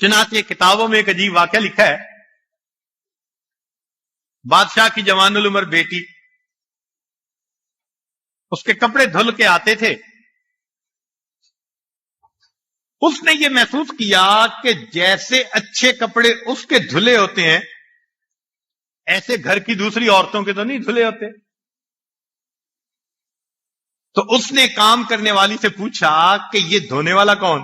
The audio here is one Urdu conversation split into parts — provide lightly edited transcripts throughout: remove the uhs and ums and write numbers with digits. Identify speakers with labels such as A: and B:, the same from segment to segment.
A: چنانچہ کتابوں میں ایک عجیب واقعہ لکھا ہے، بادشاہ کی جوان العمر بیٹی اس کے کپڑے دھل کے آتے تھے، اس نے یہ محسوس کیا کہ جیسے اچھے کپڑے اس کے دھلے ہوتے ہیں ایسے گھر کی دوسری عورتوں کے تو نہیں دھلے ہوتے۔ تو اس نے کام کرنے والی سے پوچھا کہ یہ دھونے والا کون؟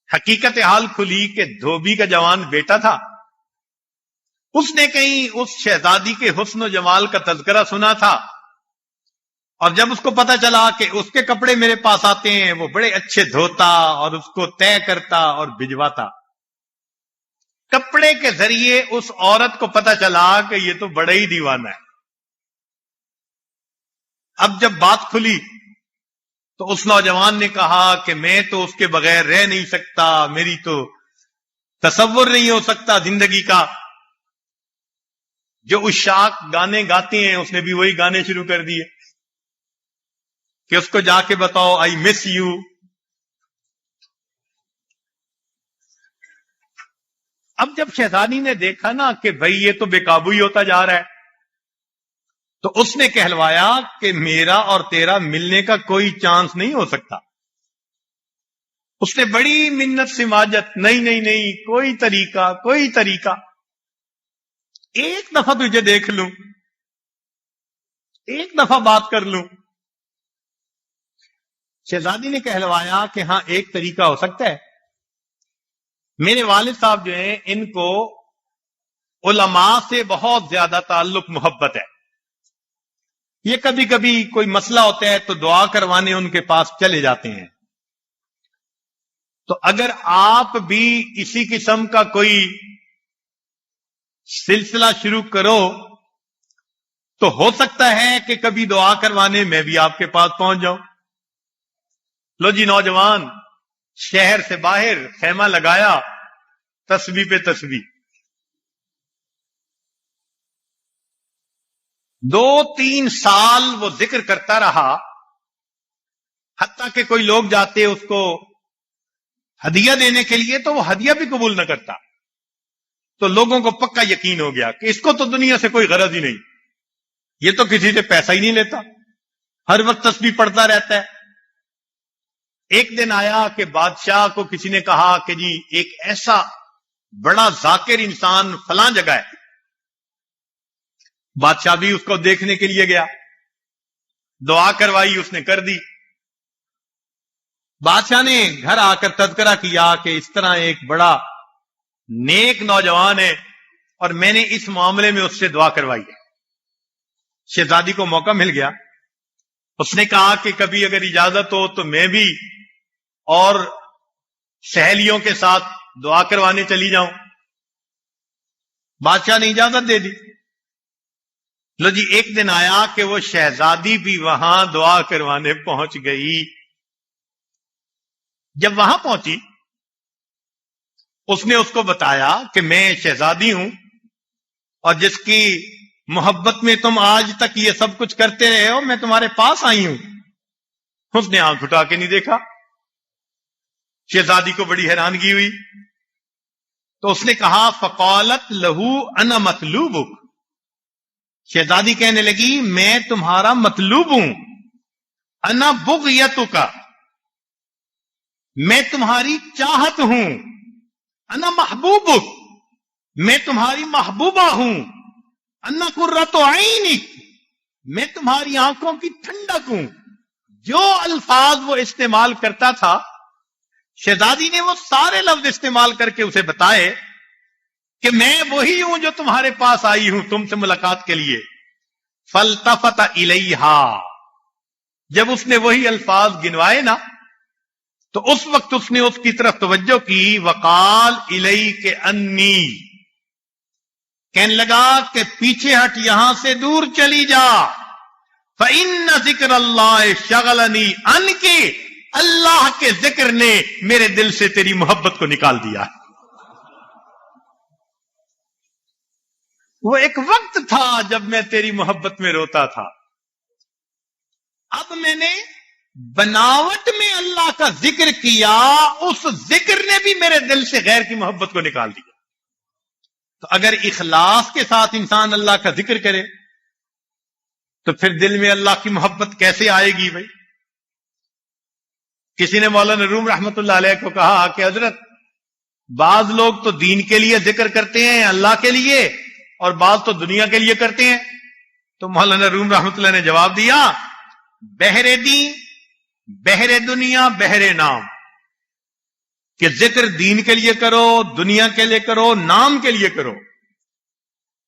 A: حقیقت حال کھلی کہ دھوبی کا جوان بیٹا تھا۔ اس نے کہیں اس شہزادی کے حسن و جمال کا تذکرہ سنا تھا، اور جب اس کو پتا چلا کہ اس کے کپڑے میرے پاس آتے ہیں وہ بڑے اچھے دھوتا اور اس کو طے کرتا اور بھجواتا۔ کپڑے کے ذریعے اس عورت کو پتا چلا کہ یہ تو بڑا ہی دیوانہ ہے۔ اب جب بات کھلی تو اس نوجوان نے کہا کہ میں تو اس کے بغیر رہ نہیں سکتا، میری تو تصور نہیں ہو سکتا زندگی کا۔ جو عشاق گانے گاتے ہیں اس نے بھی وہی گانے شروع کر دیے کہ اس کو جا کے بتاؤ آئی مس یو۔ اب جب شہزادی نے دیکھا نا کہ بھئی یہ تو بے قابو ہی ہوتا جا رہا ہے، تو اس نے کہلوایا کہ میرا اور تیرا ملنے کا کوئی چانس نہیں ہو سکتا۔ اس نے بڑی منت سماجت، نہیں نہیں نہیں، کوئی طریقہ، ایک دفعہ تجھے دیکھ لوں، ایک دفعہ بات کر لوں۔ شہزادی نے کہلوایا کہ ہاں ایک طریقہ ہو سکتا ہے۔ میرے والد صاحب جو ہیں ان کو علماء سے بہت زیادہ تعلق محبت ہے، یہ کبھی کبھی کوئی مسئلہ ہوتا ہے تو دعا کروانے ان کے پاس چلے جاتے ہیں۔ تو اگر آپ بھی اسی قسم کا کوئی سلسلہ شروع کرو تو ہو سکتا ہے کہ کبھی دعا کروانے میں بھی آپ کے پاس پہنچ جاؤں۔ لو جی نوجوان شہر سے باہر خیمہ لگایا، تسبیح پہ تسبیح، 2-3 سال وہ ذکر کرتا رہا، حتیٰ کہ کوئی لوگ جاتے اس کو ہدیہ دینے کے لیے تو وہ ہدیہ بھی قبول نہ کرتا۔ تو لوگوں کو پکا یقین ہو گیا کہ اس کو تو دنیا سے کوئی غرض ہی نہیں، یہ تو کسی سے پیسہ ہی نہیں لیتا، ہر وقت تسبیح پڑھتا رہتا ہے۔ ایک دن آیا کہ بادشاہ کو کسی نے کہا کہ جی ایک ایسا بڑا ذاکر انسان فلاں جگہ ہے۔ بادشاہ بھی اس کو دیکھنے کے لیے گیا، دعا کروائی اس نے کر دی۔ بادشاہ نے گھر آ کر تذکرہ کیا کہ اس طرح ایک بڑا نیک نوجوان ہے اور میں نے اس معاملے میں اس سے دعا کروائی ہے۔ شہزادی کو موقع مل گیا، اس نے کہا کہ کبھی اگر اجازت ہو تو میں بھی اور سہیلیوں کے ساتھ دعا کروانے چلی جاؤں۔ بادشاہ نے اجازت دے دی۔ لو جی ایک دن آیا کہ وہ شہزادی بھی وہاں دعا کروانے پہنچ گئی۔ جب وہاں پہنچی اس نے اس کو بتایا کہ میں شہزادی ہوں اور جس کی محبت میں تم آج تک یہ سب کچھ کرتے رہے ہو میں تمہارے پاس آئی ہوں۔ اس نے آنکھ اٹھا کے نہیں دیکھا۔ شہزادی کو بڑی حیرانگی ہوئی تو اس نے کہا فقالت لہو انا مطلوبک، شہزادی کہنے لگی میں تمہارا مطلوب ہوں، انا بغیتک، میں تمہاری چاہت ہوں، انا محبوبک، میں تمہاری محبوبہ ہوں، انا قرۃ عینک، میں تمہاری آنکھوں کی ٹھنڈک ہوں۔ جو الفاظ وہ استعمال کرتا تھا شہزادی نے وہ سارے لفظ استعمال کر کے اسے بتائے کہ میں وہی ہوں جو تمہارے پاس آئی ہوں تم سے ملاقات کے لیے۔ فالتفت الیہا، جب اس نے وہی الفاظ گنوائے نا تو اس وقت اس نے اس کی طرف توجہ کی، وقال الیک انی، کہنے لگا کہ پیچھے ہٹ، یہاں سے دور چلی جا، فإن ذکر اللہ شغلنی عنک، اللہ کے ذکر نے میرے دل سے تیری محبت کو نکال دیا۔ وہ ایک وقت تھا جب میں تیری محبت میں روتا تھا، اب میں نے بناوٹ میں اللہ کا ذکر کیا، اس ذکر نے بھی میرے دل سے غیر کی محبت کو نکال دیا۔ تو اگر اخلاص کے ساتھ انسان اللہ کا ذکر کرے تو پھر دل میں اللہ کی محبت کیسے آئے گی بھائی؟ کسی نے مولانا روم رحمت اللہ علیہ کو کہا کہ حضرت بعض لوگ تو دین کے لیے ذکر کرتے ہیں، اللہ کے لیے، اور بعض تو دنیا کے لیے کرتے ہیں۔ تو مولانا روم رحمت اللہ نے جواب دیا، بہر دین، بہر دنیا، بہر نام، کہ ذکر دین کے لیے کرو، دنیا کے لیے کرو، نام کے لیے کرو۔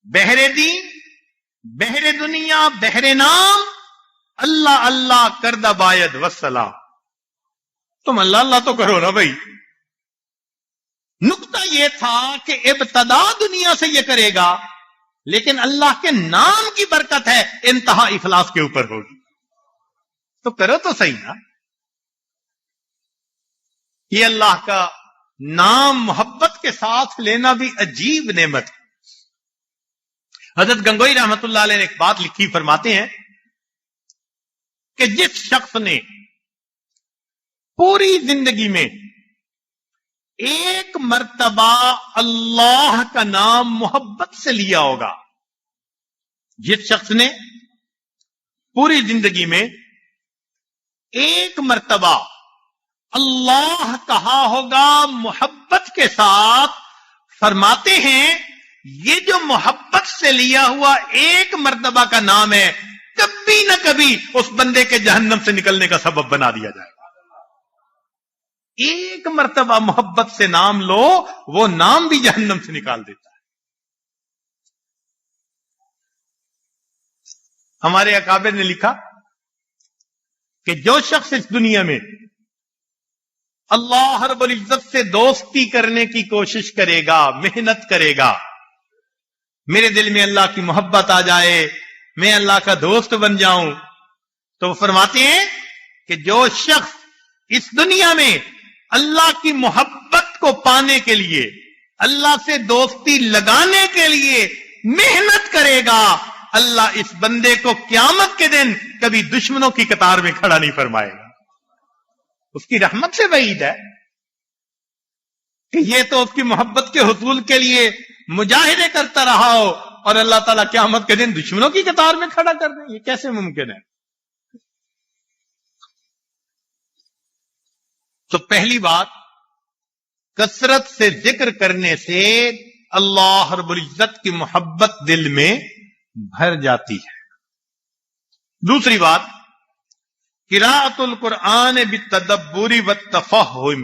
A: بہر دین، بہر دنیا، بہر نام، اللہ اللہ کردہ باید وسلام۔ تم اللہ اللہ تو کرو نا بھائی۔ نقطہ یہ تھا کہ ابتدا دنیا سے یہ کرے گا، لیکن اللہ کے نام کی برکت ہے، انتہا اخلاص کے اوپر ہوگی۔ تو کرو تو صحیح نا۔ یہ اللہ کا نام محبت کے ساتھ لینا بھی عجیب نعمت ہے۔ حضرت گنگوئی رحمت اللہ علیہ نے ایک بات لکھی، فرماتے ہیں کہ جس شخص نے پوری زندگی میں ایک مرتبہ اللہ کا نام محبت سے لیا ہوگا، جس شخص نے پوری زندگی میں ایک مرتبہ اللہ کہا ہوگا محبت کے ساتھ، فرماتے ہیں یہ جو محبت سے لیا ہوا ایک مرتبہ کا نام ہے، کبھی نہ کبھی اس بندے کے جہنم سے نکلنے کا سبب بنا دیا جائے گا۔ ایک مرتبہ محبت سے نام لو، وہ نام بھی جہنم سے نکال دیتا ہے۔ ہمارے اکابر نے لکھا کہ جو شخص اس دنیا میں اللہ رب العزت سے دوستی کرنے کی کوشش کرے گا، محنت کرے گا، میرے دل میں اللہ کی محبت آ جائے، میں اللہ کا دوست بن جاؤں، تو وہ فرماتے ہیں کہ جو شخص اس دنیا میں اللہ کی محبت کو پانے کے لیے، اللہ سے دوستی لگانے کے لیے محنت کرے گا، اللہ اس بندے کو قیامت کے دن کبھی دشمنوں کی قطار میں کھڑا نہیں فرمائے گا۔ اس کی رحمت سے بعید ہے کہ یہ تو اس کی محبت کے حصول کے لیے مجاہدے کرتا رہا ہو اور اللہ تعالیٰ قیامت کے دن دشمنوں کی قطار میں کھڑا کر دیں، یہ کیسے ممکن ہے؟ تو پہلی بات، کثرت سے ذکر کرنے سے اللہ رب العزت کی محبت دل میں بھر جاتی ہے۔ دوسری بات، قراءۃ القرآن بالتدبر والتفہم،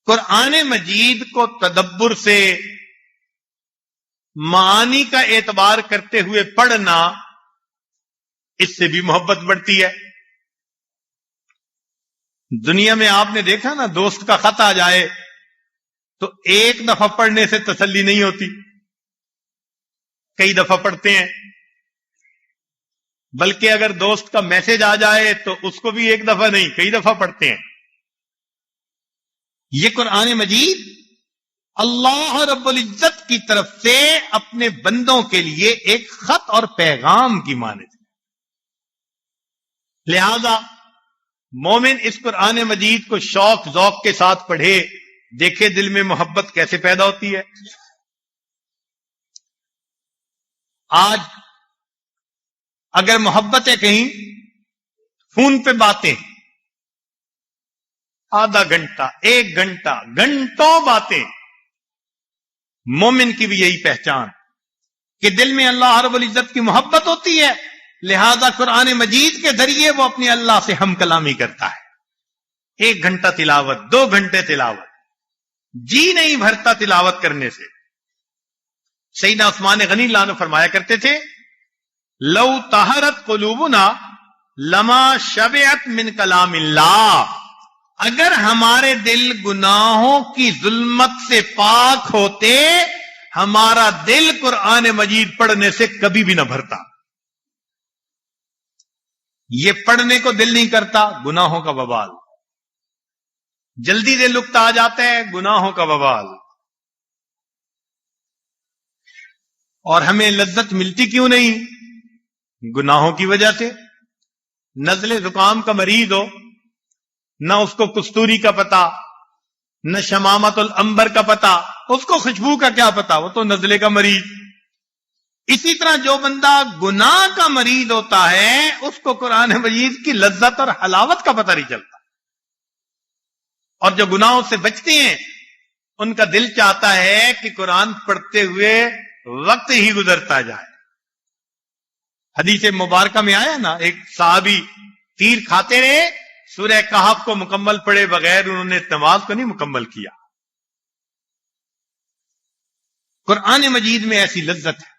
A: قرآن مجید کو تدبر سے، معانی کا اعتبار کرتے ہوئے پڑھنا، اس سے بھی محبت بڑھتی ہے۔ دنیا میں آپ نے دیکھا نا، دوست کا خط آ جائے تو ایک دفعہ پڑھنے سے تسلی نہیں ہوتی، کئی دفعہ پڑھتے ہیں، بلکہ اگر دوست کا میسج آ جائے تو اس کو بھی ایک دفعہ نہیں، کئی دفعہ پڑھتے ہیں۔ یہ قرآن مجید اللہ رب العزت کی طرف سے اپنے بندوں کے لیے ایک خط اور پیغام کی مانند ہے، لہذا مومن اس قرآن مجید کو شوق ذوق کے ساتھ پڑھے، دیکھے دل میں محبت کیسے پیدا ہوتی ہے۔ آج اگر محبت ہے کہیں، فون پہ باتیں، آدھا گھنٹہ، ایک گھنٹہ، گھنٹوں باتیں، مومن کی بھی یہی پہچان کہ دل میں اللہ رب العزت کی محبت ہوتی ہے، لہذا قرآن مجید کے ذریعے وہ اپنے اللہ سے ہم کلامی کرتا ہے۔ ایک گھنٹہ تلاوت، 2 گھنٹے تلاوت، جی نہیں بھرتا تلاوت کرنے سے۔ سیدنا عثمان غنی اللہ عنہ فرمایا کرتے تھے، لو طہرت قلوبنا لما شبعت من کلام اللہ، اگر ہمارے دل گناہوں کی ظلمت سے پاک ہوتے، ہمارا دل قرآن مجید پڑھنے سے کبھی بھی نہ بھرتا۔ یہ پڑھنے کو دل نہیں کرتا، گناہوں کا وبال، جلدی دل لکتا آ جاتا ہے، گناہوں کا وبال۔ اور ہمیں لذت ملتی کیوں نہیں؟ گناہوں کی وجہ سے۔ نزلے زکام کا مریض ہو، نہ اس کو کستوری کا پتا، نہ شمامت العنبر کا پتا، اس کو خوشبو کا کیا پتا، وہ تو نزلے کا مریض۔ اسی طرح جو بندہ گناہ کا مریض ہوتا ہے اس کو قرآن مجید کی لذت اور حلاوت کا پتہ نہیں چلتا، اور جو گناہوں سے بچتے ہیں ان کا دل چاہتا ہے کہ قرآن پڑھتے ہوئے وقت ہی گزرتا جائے۔ حدیث مبارکہ میں آیا نا، ایک صحابی تیر کھاتے رہے، سورہ کہف کو مکمل پڑھے بغیر انہوں نے نماز کو نہیں مکمل کیا۔ قرآن مجید میں ایسی لذت ہے۔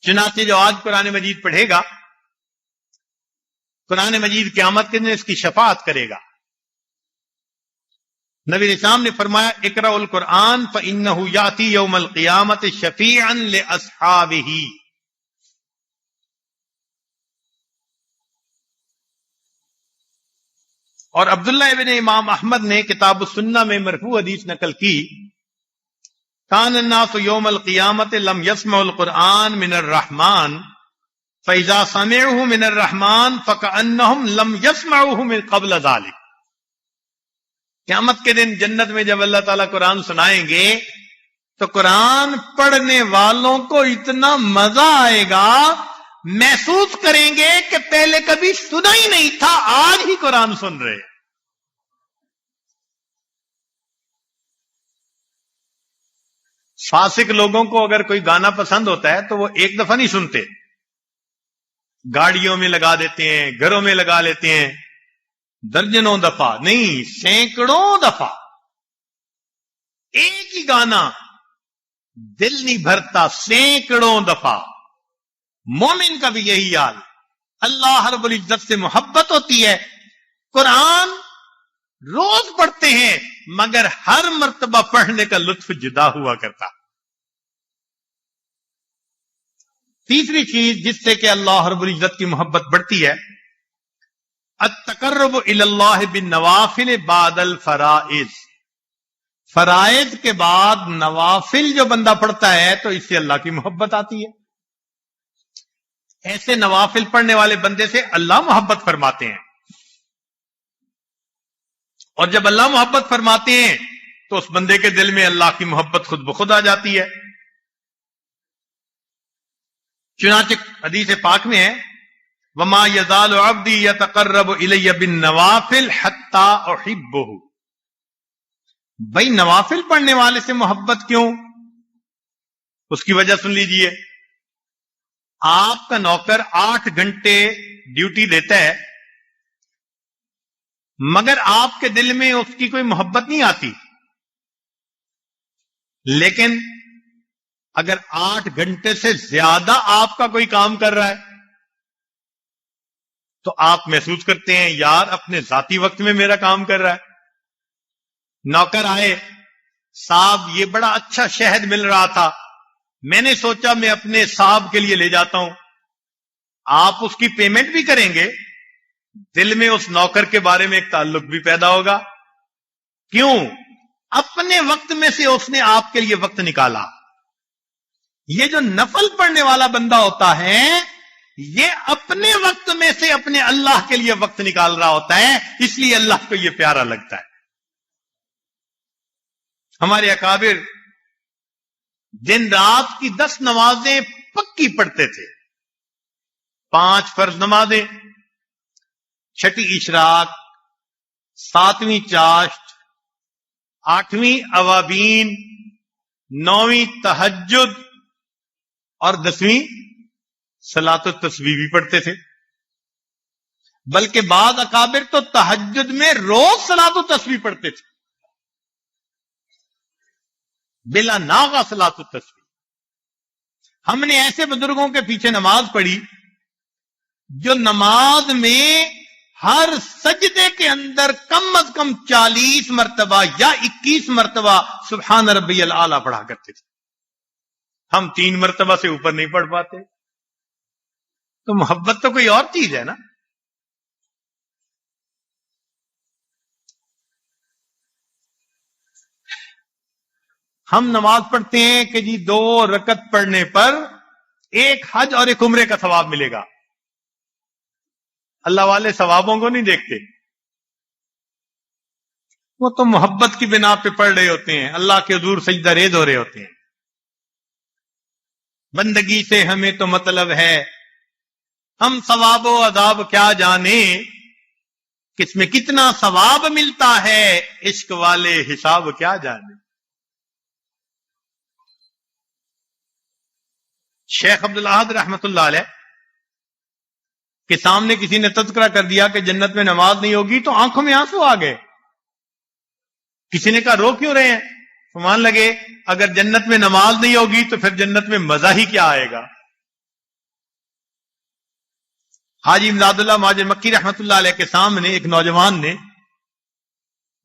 A: چنانچہ جو آج قرآن مجید پڑھے گا، قرآن مجید قیامت کے دن اس کی شفاعت کرے گا۔ نبی اسلام نے فرمایا اقرأ القرآن فإنه یأتی یوم القیامت شفیعا لأصحابہ۔ اور عبداللہ ابن امام احمد نے کتاب السنہ میں مرفوع حدیث نقل کی، کان الناس یوم القیامت لم یسمعوا القرآن من الرحمن فإذا سمعوه من الرحمن فكأنهم لم يسمعوه من قبل ذلك۔ قیامت کے دن جنت میں جب اللہ تعالیٰ قرآن سنائیں گے تو قرآن پڑھنے والوں کو اتنا مزہ آئے گا، محسوس کریں گے کہ پہلے کبھی سنا ہی نہیں تھا، آج ہی قرآن سن رہے۔ فاسق لوگوں کو اگر کوئی گانا پسند ہوتا ہے تو وہ ایک دفعہ نہیں سنتے، گاڑیوں میں لگا دیتے ہیں، گھروں میں لگا لیتے ہیں، درجنوں دفعہ نہیں، سینکڑوں دفعہ ایک ہی گانا، دل نہیں بھرتا، سینکڑوں دفعہ۔ مومن کا بھی یہی حال، اللہ رب العزت سے محبت ہوتی ہے، قرآن روز پڑھتے ہیں مگر ہر مرتبہ پڑھنے کا لطف جدا ہوا کرتا۔ تیسری چیز جس سے کہ اللہ رب العزت کی محبت بڑھتی ہے، التقرب الی اللہ بالنوافل بعد الفرائض۔ فرائض کے بعد نوافل جو بندہ پڑھتا ہے تو اس سے اللہ کی محبت آتی ہے۔ ایسے نوافل پڑھنے والے بندے سے اللہ محبت فرماتے ہیں، اور جب اللہ محبت فرماتے ہیں تو اس بندے کے دل میں اللہ کی محبت خود بخود آ جاتی ہے۔ چنانچہ حدیث پاک میں ہے وما یزال عبدی یتقرب الی بالنوافل حتی احبہ۔ بھائی نوافل پڑھنے والے سے محبت کیوں؟ اس کی وجہ سن لیجئے۔ آپ کا نوکر 8 گھنٹے ڈیوٹی دیتا ہے مگر آپ کے دل میں اس کی کوئی محبت نہیں آتی، لیکن اگر 8 گھنٹے سے زیادہ آپ کا کوئی کام کر رہا ہے تو آپ محسوس کرتے ہیں یار اپنے ذاتی وقت میں میرا کام کر رہا ہے۔ نوکر آئے، صاحب یہ بڑا اچھا شہد مل رہا تھا، میں نے سوچا میں اپنے صاحب کے لیے لے جاتا ہوں۔ آپ اس کی پیمنٹ بھی کریں گے، دل میں اس نوکر کے بارے میں ایک تعلق بھی پیدا ہوگا۔ کیوں؟ اپنے وقت میں سے اس نے آپ کے لیے وقت نکالا۔ یہ جو نفل پڑھنے والا بندہ ہوتا ہے یہ اپنے وقت میں سے اپنے اللہ کے لیے وقت نکال رہا ہوتا ہے، اس لیے اللہ کو یہ پیارا لگتا ہے۔ ہمارے اکابر دن رات کی 10 نمازیں پکی پڑھتے تھے، 5 فرض نمازیں، 6 اشراق، 7ویں چاشت، 8ویں اوابین، 9ویں تہجد اور 10ویں صلاۃ التسبیح بھی پڑھتے تھے۔ بلکہ بعض اکابر تو تہجد میں روز صلاۃ التسبیح پڑھتے تھے، بلا ناغہ صلاۃ التسبیح۔ ہم نے ایسے بزرگوں کے پیچھے نماز پڑھی جو نماز میں ہر سجدے کے اندر کم از کم 40 مرتبہ یا 21 مرتبہ سبحان ربی الاعلیٰ پڑھا کرتے تھے۔ ہم 3 مرتبہ سے اوپر نہیں پڑھ پاتے، تو محبت تو کوئی اور چیز ہے نا۔ ہم نماز پڑھتے ہیں کہ جی 2 رکعت پڑھنے پر ایک حج اور ایک عمرے کا ثواب ملے گا. اللہ والے ثوابوں کو نہیں دیکھتے، وہ تو محبت کی بنا پہ پڑھ رہے ہوتے ہیں، اللہ کے حضور سجدہ ریز ہو رہے ہوتے ہیں. بندگی سے ہمیں تو مطلب ہے، ہم ثواب و عذاب کیا جانے، کس میں کتنا ثواب ملتا ہے، عشق والے حساب کیا جانے. شیخ عبدالاحد رحمت اللہ علیہ کے سامنے کسی نے تذکرہ کر دیا کہ جنت میں نماز نہیں ہوگی تو آنکھوں میں آنسو آ گئے. کسی نے کہا رو کیوں رہے ہیں؟ فرمان لگے اگر جنت میں نماز نہیں ہوگی تو پھر جنت میں مزہ ہی کیا آئے گا. حاجی امداد اللہ مہاجر مکی رحمت اللہ علیہ کے سامنے ایک نوجوان نے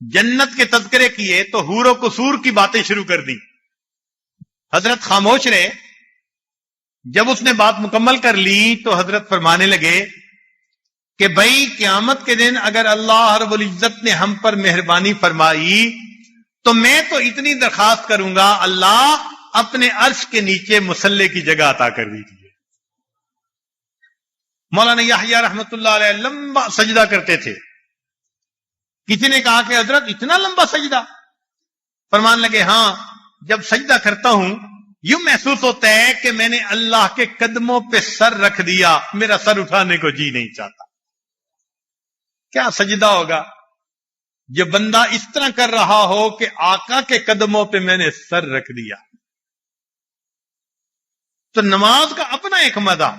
A: جنت کے تذکرے کیے تو حور و قصور کی باتیں شروع کر دی. حضرت خاموش رہے. جب اس نے بات مکمل کر لی تو حضرت فرمانے لگے کہ بھائی قیامت کے دن اگر اللہ رب العزت نے ہم پر مہربانی فرمائی تو میں تو اتنی درخواست کروں گا، اللہ اپنے عرش کے نیچے مصلی کی جگہ عطا کر دیجیے. مولانا یحییٰ رحمت اللہ علیہ لمبا سجدہ کرتے تھے. کسی نے کہا کہ حضرت اتنا لمبا سجدہ؟ فرمان لگے ہاں، جب سجدہ کرتا ہوں یوں محسوس ہوتا ہے کہ میں نے اللہ کے قدموں پہ سر رکھ دیا، میرا سر اٹھانے کو جی نہیں چاہتا. کیا سجدہ ہوگا جو بندہ اس طرح کر رہا ہو کہ آقا کے قدموں پہ میں نے سر رکھ دیا. تو نماز کا اپنا ایک مزہ.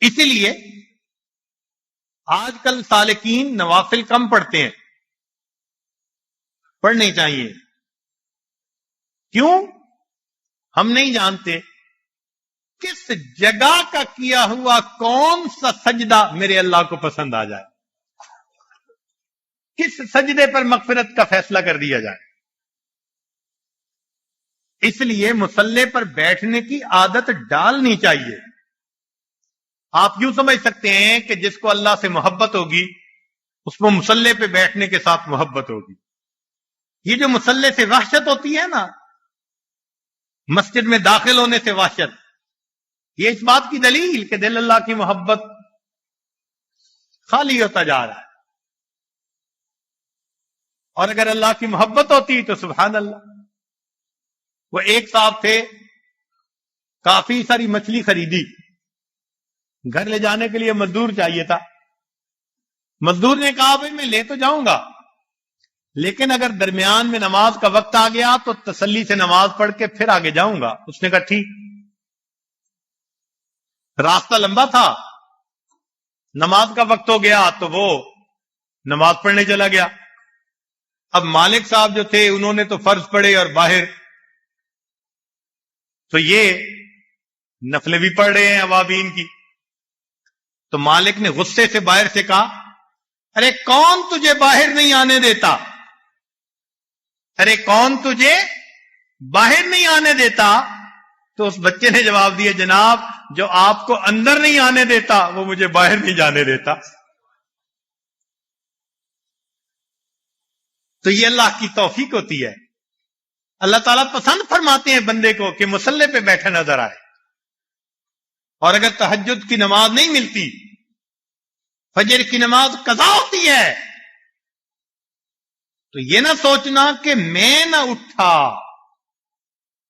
A: اسی لیے آج کل سالکین نوافل کم پڑھتے ہیں، پڑھنے چاہیے. کیوں؟ ہم نہیں جانتے کس جگہ کا کیا ہوا کون سا سجدہ میرے اللہ کو پسند آ جائے، کس سجدے پر مغفرت کا فیصلہ کر دیا جائے. اس لیے مصلی پر بیٹھنے کی عادت ڈالنی چاہیے. آپ یوں سمجھ سکتے ہیں کہ جس کو اللہ سے محبت ہوگی اس کو مصلی پہ بیٹھنے کے ساتھ محبت ہوگی. یہ جو مصلی سے وحشت ہوتی ہے نا، مسجد میں داخل ہونے سے وحشت، یہ اس بات کی دلیل کہ دل اللہ کی محبت خالی ہوتا جا رہا ہے. اور اگر اللہ کی محبت ہوتی تو سبحان اللہ. وہ ایک صاحب تھے، کافی ساری مچھلی خریدی، گھر لے جانے کے لیے مزدور چاہیے تھا. مزدور نے کہا بھائی میں لے تو جاؤں گا، لیکن اگر درمیان میں نماز کا وقت آ گیا تو تسلی سے نماز پڑھ کے پھر آگے جاؤں گا. اس نے کہا ٹھیک. راستہ لمبا تھا، نماز کا وقت ہو گیا تو وہ نماز پڑھنے چلا گیا. اب مالک صاحب جو تھے انہوں نے تو فرض پڑھے اور باہر تو یہ نفلیں بھی پڑھ رہے ہیں اوابین کی. تو مالک نے غصے سے باہر سے کہا ارے کون تجھے باہر نہیں آنے دیتا، ارے کون تجھے باہر نہیں آنے دیتا. تو اس بچے نے جواب دیا جناب جو آپ کو اندر نہیں آنے دیتا وہ مجھے باہر نہیں جانے دیتا. تو یہ اللہ کی توفیق ہوتی ہے. اللہ تعالیٰ پسند فرماتے ہیں بندے کو کہ مصلی پہ بیٹھا نظر آئے. اور اگر تہجد کی نماز نہیں ملتی، فجر کی نماز قضا ہوتی ہے، تو یہ نہ سوچنا کہ میں نہ اٹھا،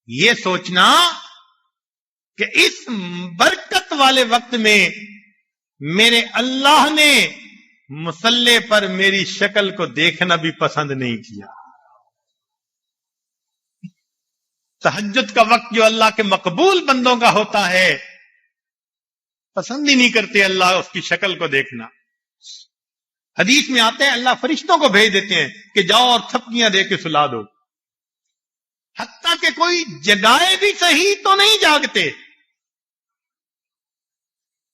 A: یہ سوچنا کہ اس برکت والے وقت میں میرے اللہ نے مصلی پر میری شکل کو دیکھنا بھی پسند نہیں کیا. تہجد کا وقت جو اللہ کے مقبول بندوں کا ہوتا ہے، پسند ہی نہیں کرتے اللہ اس کی شکل کو دیکھنا. حدیث میں آتے ہیں اللہ فرشتوں کو بھیج دیتے ہیں کہ جاؤ اور تھپکیاں دے کے سلا دو. حتیٰ کہ کوئی جگائے بھی صحیح تو نہیں جاگتے.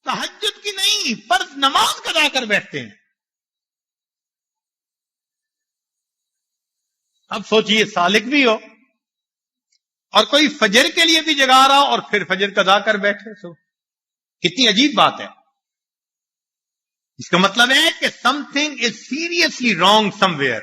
A: تہجد کی نہیں، فرض نماز قضا کر بیٹھتے ہیں. اب سوچئے سالک بھی ہو اور کوئی فجر کے لیے بھی جگا رہا ہو اور پھر فجر قضا کر بیٹھے، سو کتنی عجیب بات ہے. اس کا مطلب ہے کہ some thing is seriously wrong some where.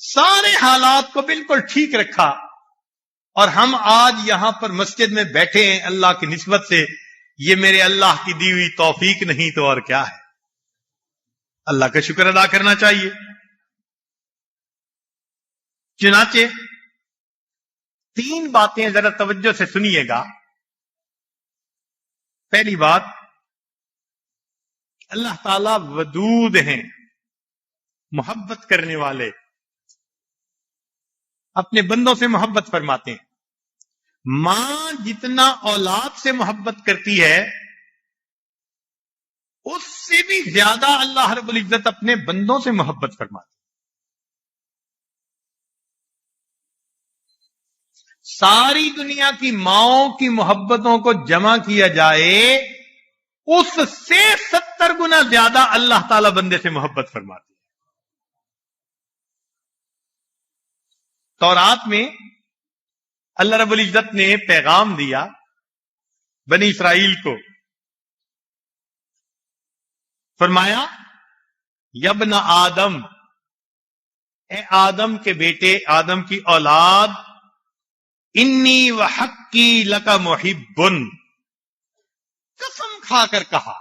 A: سارے حالات کو بالکل ٹھیک رکھا، اور ہم آج یہاں پر مسجد میں بیٹھے ہیں اللہ کی نسبت سے، یہ میرے اللہ کی دی ہوئی توفیق نہیں تو اور کیا ہے؟ اللہ کا شکر ادا کرنا چاہیے۔ چنانچہ 3 باتیں ذرا توجہ سے سنیے گا۔ پہلی بات، اللہ تعالی ودود ہیں، محبت کرنے والے، اپنے بندوں سے محبت فرماتے ہیں۔ ماں جتنا اولاد سے محبت کرتی ہے، اس سے بھی زیادہ اللہ رب العزت اپنے بندوں سے محبت فرماتے ہیں۔ ساری دنیا کی ماؤں کی محبتوں کو جمع کیا جائے، اس سے 70 گنا زیادہ اللہ تعالی بندے سے محبت فرماتے ہیں۔ تورات میں اللہ رب العزت نے پیغام دیا بنی اسرائیل کو، فرمایا یبن آدم، اے آدم کے بیٹے، آدم کی اولاد، انی وحقی لک محبن، قسم کھا کر کہا،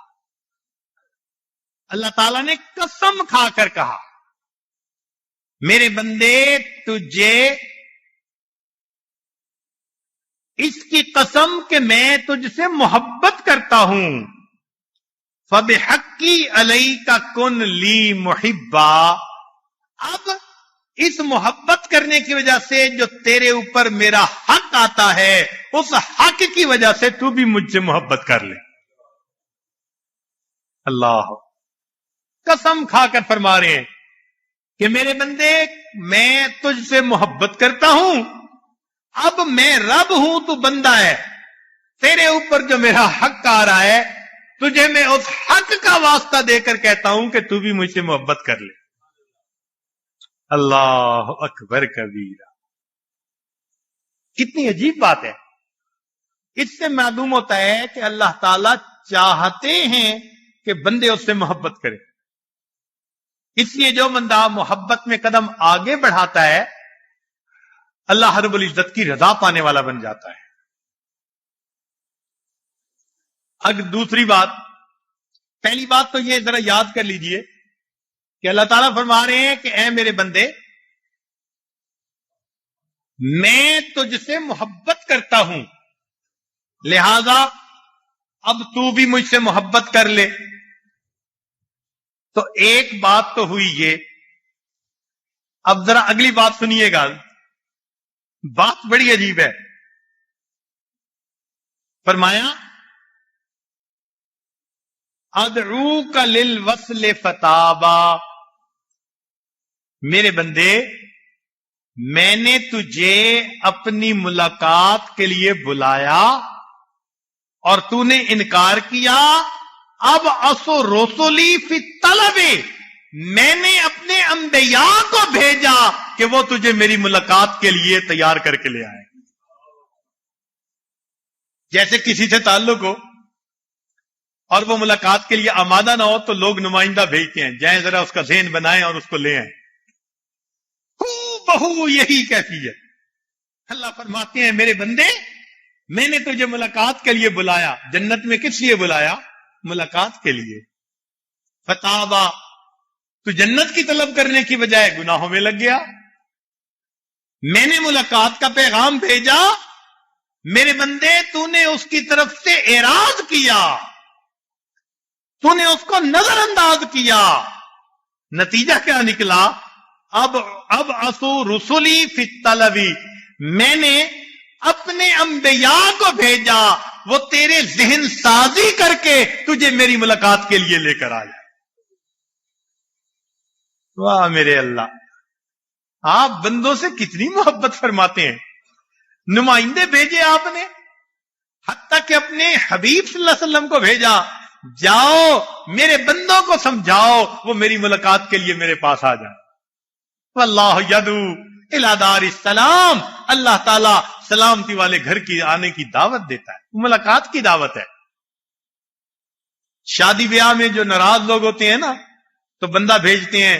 A: اللہ تعالیٰ نے قسم کھا کر کہا، میرے بندے تجھے اس کی قسم کہ میں تجھ سے محبت کرتا ہوں، فبحقی علیک کن لی محبا، اب اس محبت کرنے کی وجہ سے جو تیرے اوپر میرا حق آتا ہے، اس حق کی وجہ سے تو بھی مجھ سے محبت کر لے۔ اللہ قسم کھا کر فرما رہے ہیں کہ میرے بندے میں تجھ سے محبت کرتا ہوں، اب میں رب ہوں تو بندہ ہے، تیرے اوپر جو میرا حق آ رہا ہے، تجھے میں اس حق کا واسطہ دے کر کہتا ہوں کہ تو بھی مجھ سے محبت کر لے۔ اللہ اکبر کبیرہ، کتنی عجیب بات ہے۔ اس سے معلوم ہوتا ہے کہ اللہ تعالی چاہتے ہیں کہ بندے اس سے محبت کریں، اس لیے جو بندہ محبت میں قدم آگے بڑھاتا ہے، اللہ رب العزت کی رضا پانے والا بن جاتا ہے۔ اگر دوسری بات، پہلی بات تو یہ ذرا یاد کر لیجئے کہ اللہ تعالیٰ فرما رہے ہیں کہ اے میرے بندے، میں تجھ سے محبت کرتا ہوں، لہذا اب تو بھی مجھ سے محبت کر لے۔ تو ایک بات تو ہوئی یہ، اب ذرا اگلی بات سنیے گا، بات بڑی عجیب ہے۔ فرمایا ادعوک للوصل فتابا، میرے بندے میں نے تجھے اپنی ملاقات کے لیے بلایا اور تو نے انکار کیا، اب اسو رسولی فی طلب، میں نے اپنے انبیاء کو بھیجا کہ وہ تجھے میری ملاقات کے لیے تیار کر کے لے آئے۔ جیسے کسی سے تعلق ہو اور وہ ملاقات کے لیے آمادہ نہ ہو تو لوگ نمائندہ بھیجتے ہیں، جائیں ذرا اس کا ذہن بنائیں اور اس کو لے آئیں۔ بہو یہی کیفیت۔ اللہ فرماتے ہیں میرے بندے میں نے تجھے ملاقات کے لیے بلایا، جنت میں کس لیے بلایا؟ ملاقات کے لیے۔ فتابا، تو جنت کی طلب کرنے کی بجائے گناہوں میں لگ گیا۔ میں نے ملاقات کا پیغام بھیجا، میرے بندے تو نے اس کی طرف سے اعراض کیا، تو نے اس کو نظر انداز کیا۔ نتیجہ کیا نکلا؟ اب اسو رسولی فی الطلبی، میں نے اپنے انبیاء کو بھیجا وہ تیرے ذہن سازی کر کے تجھے میری ملاقات کے لیے لے کر آ جائے۔ واہ میرے اللہ، آپ بندوں سے کتنی محبت فرماتے ہیں۔ نمائندے بھیجے آپ نے، حتیٰ کہ اپنے حبیب صلی اللہ علیہ وسلم کو بھیجا، جاؤ میرے بندوں کو سمجھاؤ وہ میری ملاقات کے لیے میرے پاس آ جائیں۔ واللہ یدعو الی دار السلام، اللہ تعالیٰ سلامتی والے گھر کی آنے کی دعوت دیتا ہے، ملاقات کی دعوت ہے۔ شادی بیاہ میں جو ناراض لوگ ہوتے ہیں نا، تو بندہ بھیجتے ہیں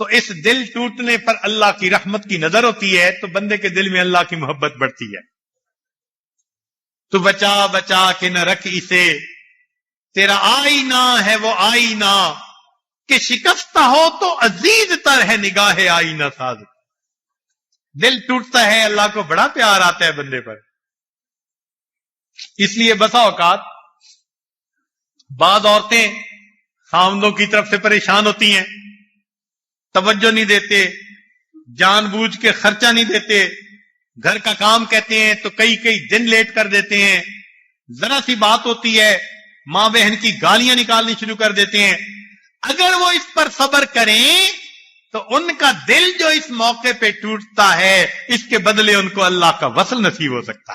A: تو اس دل ٹوٹنے پر اللہ کی رحمت کی نظر ہوتی ہے، تو بندے کے دل میں اللہ کی محبت بڑھتی ہے. تو بچا بچا کے نہ رکھ اسے، تیرا آئینہ ہے وہ آئینہ کہ شکستہ ہو تو عزیز تر ہے نگاہ آئینہ ساز. دل ٹوٹتا ہے، اللہ کو بڑا پیار آتا ہے بندے پر. اس لیے بسا اوقات بعض عورتیں خاوندوں کی طرف سے پریشان ہوتی ہیں، توجہ نہیں دیتے، جان بوجھ کے خرچہ نہیں دیتے، گھر کا کام کہتے ہیں تو کئی کئی دن لیٹ کر دیتے ہیں، ذرا سی بات ہوتی ہے ماں بہن کی گالیاں نکالنی شروع کر دیتے ہیں. اگر وہ اس پر صبر کریں تو ان کا دل جو اس موقع پہ ٹوٹتا ہے، اس کے بدلے ان کو اللہ کا وصل نصیب ہو سکتا.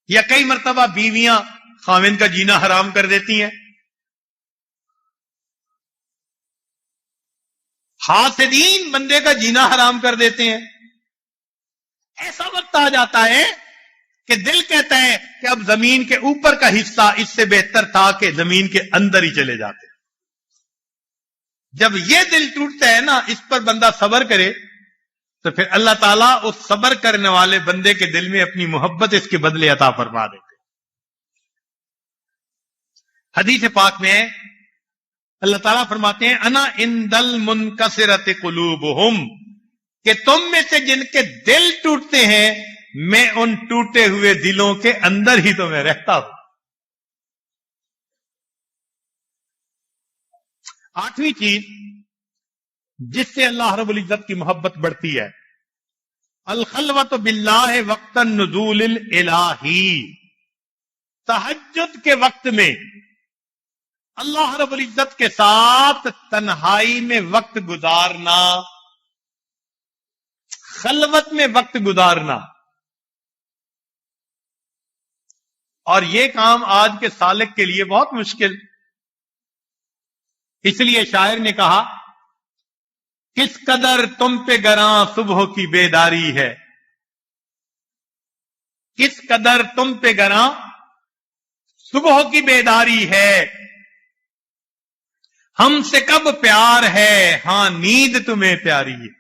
A: یا کئی مرتبہ بیویاں خاوند کا جینا حرام کر دیتی ہیں، حاسدین بندے کا جینا حرام کر دیتے ہیں. ایسا وقت آ جاتا ہے کہ دل کہتا ہے کہ اب زمین کے اوپر کا حصہ اس سے بہتر تھا کہ زمین کے اندر ہی چلے جاتے. جب یہ دل ٹوٹتا ہے نا، اس پر بندہ صبر کرے تو پھر اللہ تعالیٰ اس صبر کرنے والے بندے کے دل میں اپنی محبت اس کے بدلے عطا فرما دیتے. حدیث پاک میں اللہ تعالیٰ فرماتے ہیں انا اندل منکسرت قلوبہم، کہ تم میں سے جن کے دل ٹوٹتے ہیں میں ان ٹوٹے ہوئے دلوں کے اندر ہی تو میں رہتا ہوں. 8ویں چیز جس سے اللہ رب العزت کی محبت بڑھتی ہے، الخلوۃ باللہ وقت النزول الالہی، تہجد کے وقت میں اللہ رب العزت کے ساتھ تنہائی میں وقت گزارنا، خلوت میں وقت گزارنا. اور یہ کام آج کے سالک کے لیے بہت مشکل. اس لیے شاعر نے کہا کس قدر تم پہ گراں صبح کی بیداری ہے، کس قدر تم پہ گراں صبح کی بیداری ہے، ہم سے کب پیار ہے ہاں نیند تمہیں پیاری ہے.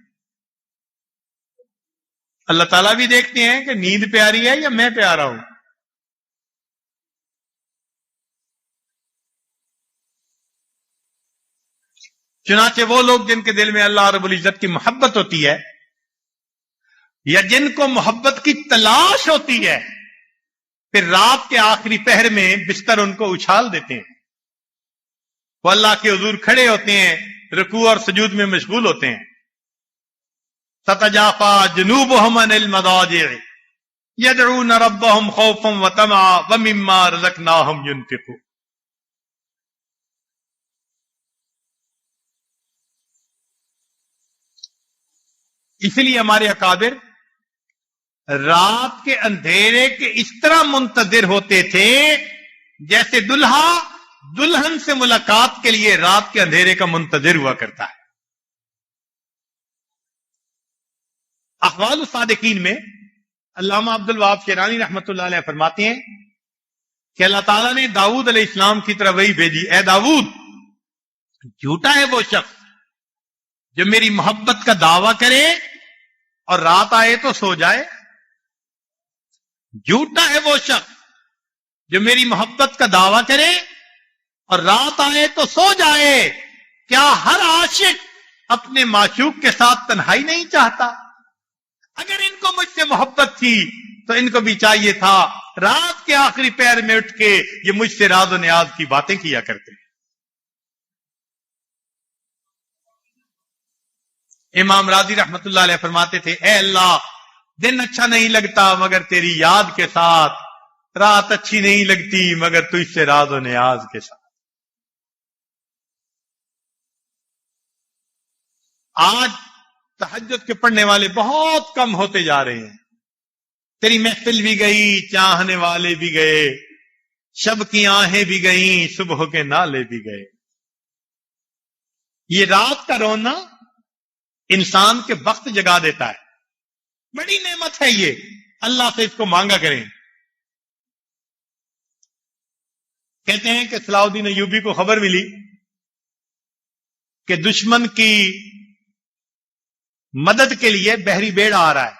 A: اللہ تعالیٰ بھی دیکھتے ہیں کہ نیند پیاری ہے یا میں پیارا ہوں. چنانچہ وہ لوگ جن کے دل میں اللہ رب العزت کی محبت ہوتی ہے، یا جن کو محبت کی تلاش ہوتی ہے، پھر رات کے آخری پہر میں بستر ان کو اچھال دیتے ہیں، وہ اللہ کے حضور کھڑے ہوتے ہیں، رکوع اور سجود میں مشغول ہوتے ہیں. تتجافا جنوبهم عن المضاجع يدعون ربهم خوفا وطمعا ومما رزقناهم ينفقون. اسی لیے ہمارے اکابر رات کے اندھیرے کے اس طرح منتظر ہوتے تھے جیسے دلہا دلہن سے ملاقات کے لیے رات کے اندھیرے کا منتظر ہوا کرتا ہے. احوال الصادقین میں علامہ عبد الوہاب شیرانی رحمۃ اللہ علیہ فرماتے ہیں کہ اللہ تعالیٰ نے داؤد علیہ السلام کی طرف وحی بھیجی، اے داؤد، جھوٹا ہے وہ شخص جو میری محبت کا دعویٰ کرے اور رات آئے تو سو جائے. جھوٹا ہے وہ شخص جو میری محبت کا دعویٰ کرے اور رات آئے تو سو جائے. کیا ہر عاشق اپنے معشوق کے ساتھ تنہائی نہیں چاہتا؟ اگر ان کو مجھ سے محبت تھی تو ان کو بھی چاہیے تھا رات کے آخری پہر میں اٹھ کے یہ مجھ سے راز و نیاز کی باتیں کیا کرتے. امام راضی رحمت اللہ علیہ فرماتے تھے اے اللہ، دن اچھا نہیں لگتا مگر تیری یاد کے ساتھ، رات اچھی نہیں لگتی مگر تجھ سے راز و نیاز کے ساتھ. آج تہجد کے پڑھنے والے بہت کم ہوتے جا رہے ہیں. تیری محفل بھی گئی، چاہنے والے بھی گئے، شب کی آہیں بھی گئیں، صبح کے نالے بھی گئے. یہ رات کا رونا انسان کے وقت جگا دیتا ہے. بڑی نعمت ہے یہ، اللہ سے اس کو مانگا کریں. کہتے ہیں کہ صلاح الدین ایوبی کو خبر ملی کہ دشمن کی مدد کے لیے بحری بیڑا آ رہا ہے،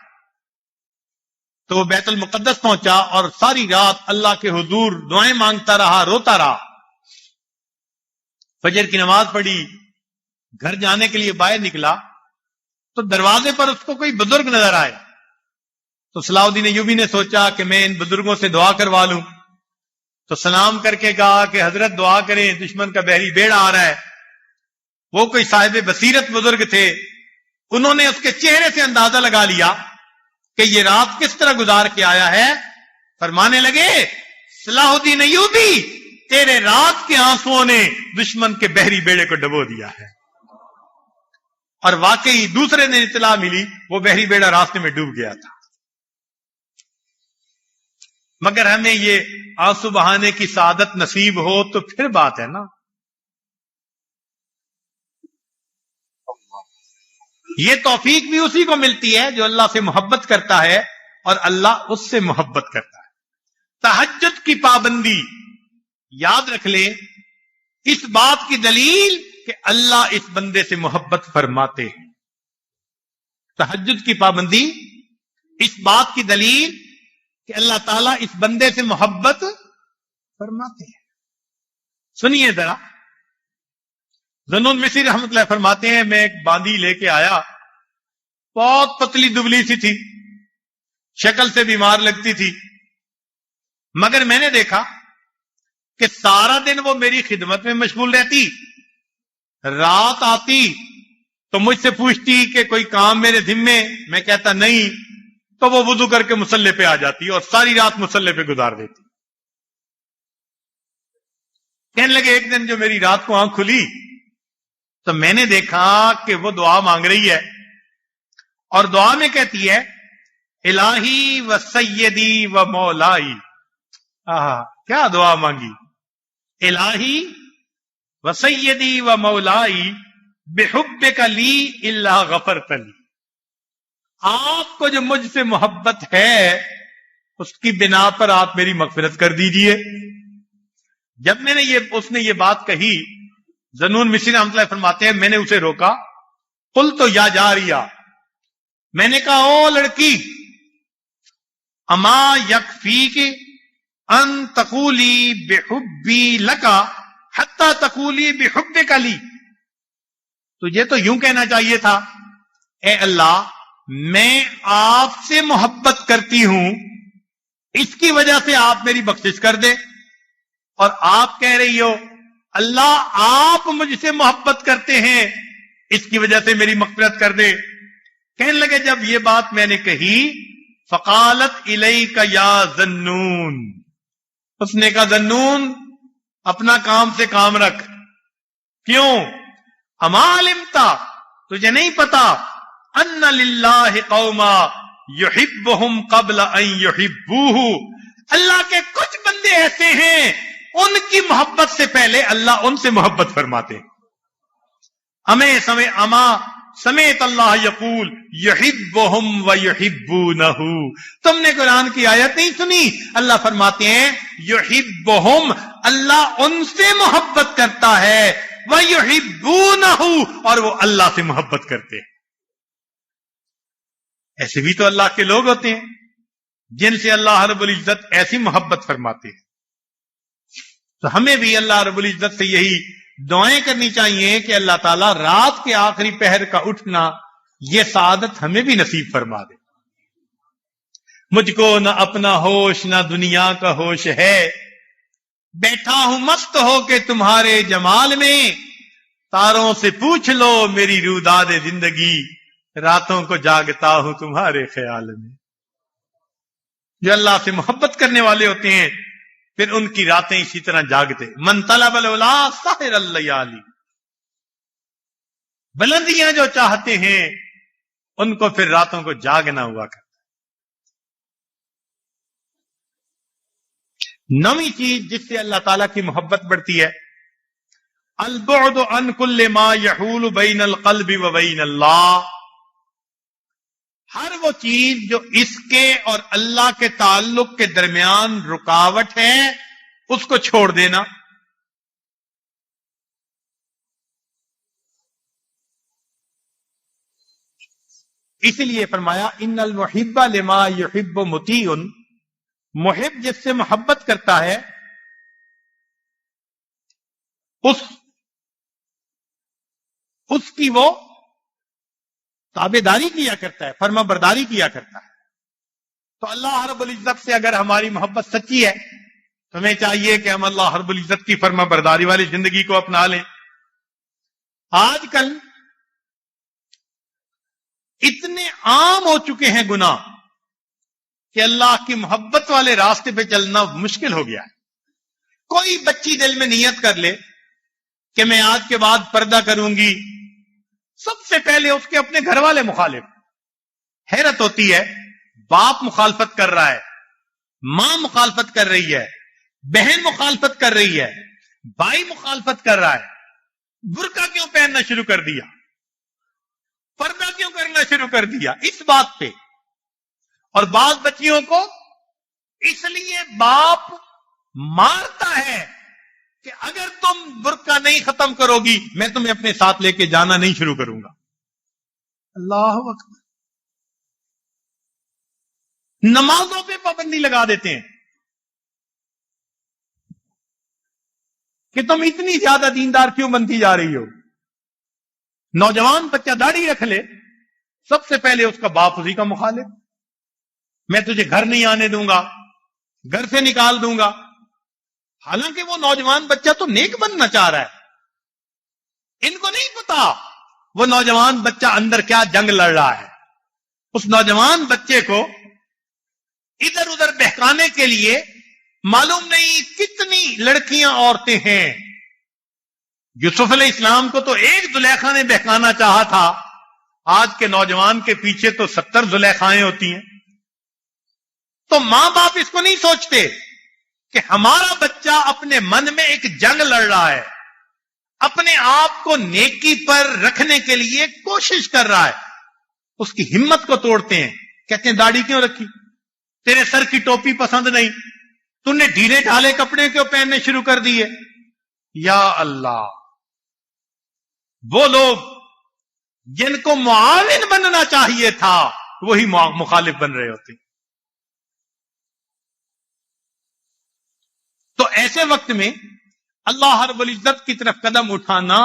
A: تو وہ بیت المقدس پہنچا اور ساری رات اللہ کے حضور دعائیں مانگتا رہا، روتا رہا۔ فجر کی نماز پڑھی، گھر جانے کے لیے باہر نکلا تو دروازے پر اس کو کوئی بزرگ نظر آئے، تو صلاح الدین ایوبی نے سوچا کہ میں ان بزرگوں سے دعا کروا لوں، تو سلام کر کے کہا کہ حضرت دعا کریں، دشمن کا بحری بیڑا آ رہا ہے۔ وہ کوئی صاحب بصیرت بزرگ تھے، انہوں نے اس کے چہرے سے اندازہ لگا لیا کہ یہ رات کس طرح گزار کے آیا ہے۔ فرمانے لگے صلاح الدین ایوبی، تیرے رات کے آنسوؤں نے دشمن کے بحری بیڑے کو ڈبو دیا ہے۔ اور واقعی دوسرے نے اطلاع ملی، وہ بحری بیڑا راستے میں ڈوب گیا تھا۔ مگر ہمیں یہ آنسو بہانے کی سعادت نصیب ہو تو پھر بات ہے نا۔ یہ توفیق بھی اسی کو ملتی ہے جو اللہ سے محبت کرتا ہے اور اللہ اس سے محبت کرتا ہے۔ تہجد کی پابندی، یاد رکھ لیں، اس بات کی دلیل کہ اللہ اس بندے سے محبت فرماتے ہیں۔ تہجد کی پابندی اس بات کی دلیل کہ اللہ تعالیٰ اس بندے سے محبت فرماتے ہیں۔ سنیے ذرا، ذنون مصری رحمۃ اللہ فرماتے ہیں میں ایک باندی لے کے آیا، بہت پتلی دبلی سی تھی، شکل سے بیمار لگتی تھی، مگر میں نے دیکھا کہ سارا دن وہ میری خدمت میں مشغول رہتی، رات آتی تو مجھ سے پوچھتی کہ کوئی کام میرے ذمے، میں کہتا نہیں، تو وہ وضو کر کے مصلے پہ آ جاتی اور ساری رات مصلے پہ گزار دیتی۔ کہنے لگے ایک دن جو میری رات کو آنکھ کھلی تو میں نے دیکھا کہ وہ دعا مانگ رہی ہے، اور دعا میں کہتی ہے الہی و سیدی و مولائی۔ کیا دعا مانگی؟ الہی و سیدی و مولائی بحبک لی الا غفرت لی۔ آپ کو جو مجھ سے محبت ہے اس کی بنا پر آپ میری مغفرت کر دیجئے۔ جب میں نے اس نے یہ بات کہی، ذنون مصری رحمۃ اللہ فرماتے ہیں میں نے اسے روکا، قلت یا جاریہ، میں نے کہا او لڑکی، اما یکفیک ان تقولی بحبی لکا حتی تقولی بحبک لی۔ تجھے تو یوں کہنا چاہیے تھا اے اللہ میں آپ سے محبت کرتی ہوں، اس کی وجہ سے آپ میری بخشش کر دے، اور آپ کہہ رہی ہو اللہ آپ مجھ سے محبت کرتے ہیں، اس کی وجہ سے میری مغفرت کر دے۔ کہنے لگے جب یہ بات میں نے کہی، فقالت الیک یا ذنون، اس نے کہا ذنون اپنا کام سے کام رکھ۔ کیوں؟ اما علمتا، تجھے نہیں پتا ان للہ قوما یحبہم قبل ان یحبوہ، اللہ کے کچھ بندے ایسے ہیں ان کی محبت سے پہلے اللہ ان سے محبت فرماتے ہیں۔ اما سمیت اللہ یقول یحبہم ویحبونہ، تم نے قرآن کی آیت نہیں سنی؟ اللہ فرماتے ہیں یحبہم، اللہ ان سے محبت کرتا ہے، ویحبونہ، اور وہ اللہ سے محبت کرتے ہیں۔ ایسے بھی تو اللہ کے لوگ ہوتے ہیں جن سے اللہ رب العزت ایسی محبت فرماتے ہیں۔ تو ہمیں بھی اللہ رب العزت سے یہی دعائیں کرنی چاہیے کہ اللہ تعالیٰ رات کے آخری پہر کا اٹھنا، یہ سعادت ہمیں بھی نصیب فرما دے۔ مجھ کو نہ اپنا ہوش نہ دنیا کا ہوش ہے، بیٹھا ہوں مست ہو کے تمہارے جمال میں، تاروں سے پوچھ لو میری روداد زندگی، راتوں کو جاگتا ہوں تمہارے خیال میں۔ جو اللہ سے محبت کرنے والے ہوتے ہیں پھر ان کی راتیں اسی طرح جاگتے۔ من طلب العلا سحر اللیالی، بلندیاں جو چاہتے ہیں ان کو پھر راتوں کو جاگنا ہوا کرتا۔ نویں چیز جس سے اللہ تعالیٰ کی محبت بڑھتی ہے، البعد عن کل ما یحول بین القلب و بین اللہ، ہر وہ چیز جو اس کے اور اللہ کے تعلق کے درمیان رکاوٹ ہے اس کو چھوڑ دینا۔ اس لیے فرمایا ان المحب لما یحب مطیع، محب جس سے محبت کرتا ہے اس کی وہ تابعداری کیا کرتا ہے، فرما برداری کیا کرتا ہے۔ تو اللہ رب العزت سے اگر ہماری محبت سچی ہے تو ہمیں چاہیے کہ ہم اللہ رب العزت کی فرما برداری والی زندگی کو اپنا لیں۔ آج کل اتنے عام ہو چکے ہیں گناہ کہ اللہ کی محبت والے راستے پہ چلنا مشکل ہو گیا ہے۔ کوئی بچی دل میں نیت کر لے کہ میں آج کے بعد پردہ کروں گی، سب سے پہلے اس کے اپنے گھر والے مخالف۔ حیرت ہوتی ہے، باپ مخالفت کر رہا ہے، ماں مخالفت کر رہی ہے، بہن مخالفت کر رہی ہے، بھائی مخالفت کر رہا ہے، برقع کیوں پہننا شروع کر دیا، پردہ کیوں کرنا شروع کر دیا، اس بات پہ۔ اور بعض بچیوں کو اس لیے باپ مارتا ہے کہ اگر تم برقع نہیں ختم کرو گی میں تمہیں اپنے ساتھ لے کے جانا نہیں شروع کروں گا۔ اللہ اکبر۔ نمازوں پہ پابندی لگا دیتے ہیں کہ تم اتنی زیادہ دیندار کیوں بنتی جا رہی ہو۔ نوجوان بچہ داڑھی رکھ لے، سب سے پہلے اس کا باپ اسی کا مخالف، میں تجھے گھر نہیں آنے دوں گا، گھر سے نکال دوں گا۔ حالانکہ وہ نوجوان بچہ تو نیک بننا چاہ رہا ہے، ان کو نہیں پتا وہ نوجوان بچہ اندر کیا جنگ لڑ رہا ہے۔ اس نوجوان بچے کو ادھر ادھر بہکانے کے لیے معلوم نہیں کتنی لڑکیاں عورتیں ہیں۔ یوسف علیہ السلام کو تو ایک زلیخا نے بہکانا چاہا تھا، آج کے نوجوان کے پیچھے تو 70 زلیخائیں ہوتی ہیں۔ تو ماں باپ اس کو نہیں سوچتے کہ ہمارا بچہ اپنے من میں ایک جنگ لڑ رہا ہے، اپنے آپ کو نیکی پر رکھنے کے لیے کوشش کر رہا ہے، اس کی ہمت کو توڑتے ہیں، کہتے ہیں داڑھی کیوں رکھی، تیرے سر کی ٹوپی پسند نہیں، تم نے ڈھیلے ڈھالے کپڑے کیوں پہننے شروع کر دیے۔ یا اللہ، وہ لوگ جن کو معاون بننا چاہیے تھا وہی مخالف بن رہے ہوتے۔ تو ایسے وقت میں اللہ رب العزت کی طرف قدم اٹھانا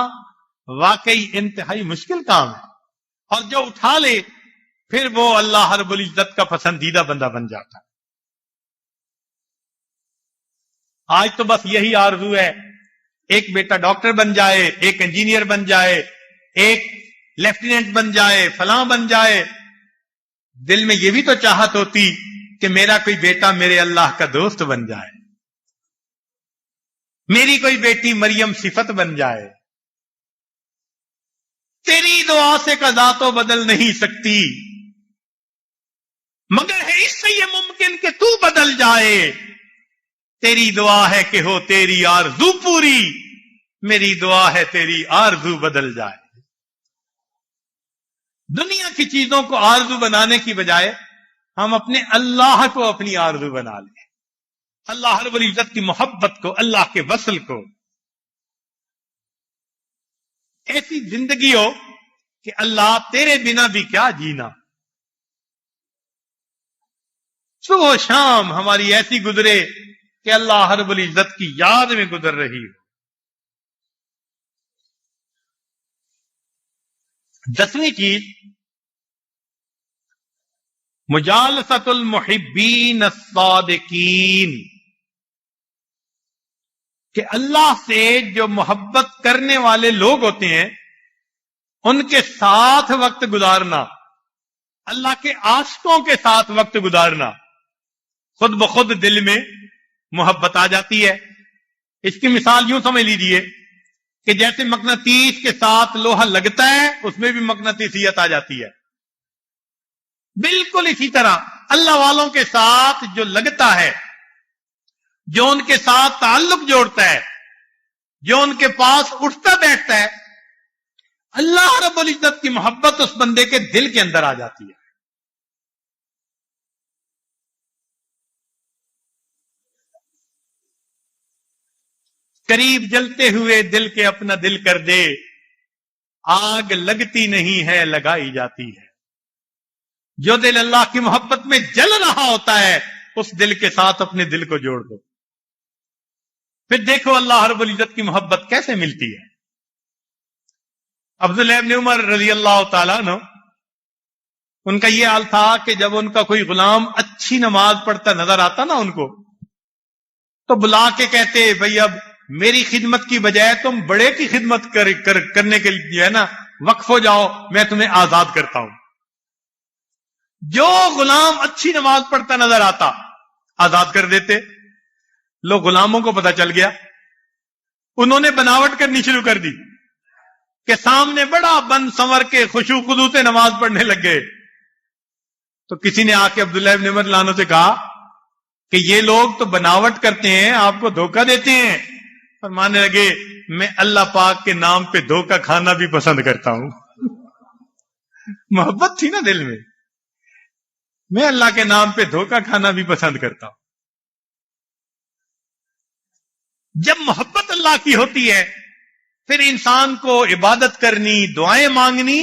A: واقعی انتہائی مشکل کام ہے، اور جو اٹھا لے پھر وہ اللہ رب العزت کا پسندیدہ بندہ بن جاتا ہے۔ آج تو بس یہی آرزو ہے، ایک بیٹا ڈاکٹر بن جائے، ایک انجینئر بن جائے، ایک لیفٹیننٹ بن جائے، فلاں بن جائے۔ دل میں یہ بھی تو چاہت ہوتی کہ میرا کوئی بیٹا میرے اللہ کا دوست بن جائے، میری کوئی بیٹی مریم صفت بن جائے۔ تیری دعا سے قضا تو بدل نہیں سکتی، مگر ہے اس سے یہ ممکن کہ تو بدل جائے۔ تیری دعا ہے کہ ہو تیری آرزو پوری، میری دعا ہے تیری آرزو بدل جائے۔ دنیا کی چیزوں کو آرزو بنانے کی بجائے ہم اپنے اللہ کو اپنی آرزو بنا لیں، اللہ رب العزت کی محبت کو، اللہ کے وصل کو۔ ایسی زندگی ہو کہ اللہ تیرے بنا بھی کیا جینا، صبح و شام ہماری ایسی گزرے کہ اللہ رب العزت کی یاد میں گزر رہی ہو۔ 10ویں چیز، مجالسۃ المحبین الصادقین، کہ اللہ سے جو محبت کرنے والے لوگ ہوتے ہیں ان کے ساتھ وقت گزارنا، اللہ کے عاشقوں کے ساتھ وقت گزارنا، خود بخود دل میں محبت آ جاتی ہے۔ اس کی مثال یوں سمجھ لیجئے کہ جیسے مقناطیس کے ساتھ لوہا لگتا ہے اس میں بھی مقناطیسیت آ جاتی ہے، بالکل اسی طرح اللہ والوں کے ساتھ جو لگتا ہے، جو ان کے ساتھ تعلق جوڑتا ہے، جو ان کے پاس اٹھتا بیٹھتا ہے، اللہ رب العزت کی محبت اس بندے کے دل کے اندر آ جاتی ہے۔ قریب جلتے ہوئے دل کے اپنا دل کر دے، آگ لگتی نہیں ہے لگائی جاتی ہے۔ جو دل اللہ کی محبت میں جل رہا ہوتا ہے اس دل کے ساتھ اپنے دل کو جوڑ دو، پھر دیکھو اللہ رب العزت کی محبت کیسے ملتی ہے۔ عبداللہ ابن عمر رضی اللہ تعالیٰ عنہ، ان کا یہ حال تھا کہ جب ان کا کوئی غلام اچھی نماز پڑھتا نظر آتا نا ان کو، تو بلا کے کہتے بھئی اب میری خدمت کی بجائے تم بڑے کی خدمت کرنے کے لیے ہے نا وقف ہو جاؤ، میں تمہیں آزاد کرتا ہوں۔ جو غلام اچھی نماز پڑھتا نظر آتا آزاد کر دیتے۔ لوگ غلاموں کو پتہ چل گیا، انہوں نے بناوٹ کرنی شروع کر دی کہ سامنے بڑا بن سنور کے خشوع خضوع سے نماز پڑھنے لگ گئے۔ تو کسی نے آ کے عبداللہ ابن عمر لانو سے کہا کہ یہ لوگ تو بناوٹ کرتے ہیں، آپ کو دھوکہ دیتے ہیں۔ فرمانے لگے میں اللہ پاک کے نام پہ دھوکہ کھانا بھی پسند کرتا ہوں۔ محبت تھی نا دل میں، میں اللہ کے نام پہ دھوکہ کھانا بھی پسند کرتا ہوں۔ جب محبت اللہ کی ہوتی ہے پھر انسان کو عبادت کرنی، دعائیں مانگنی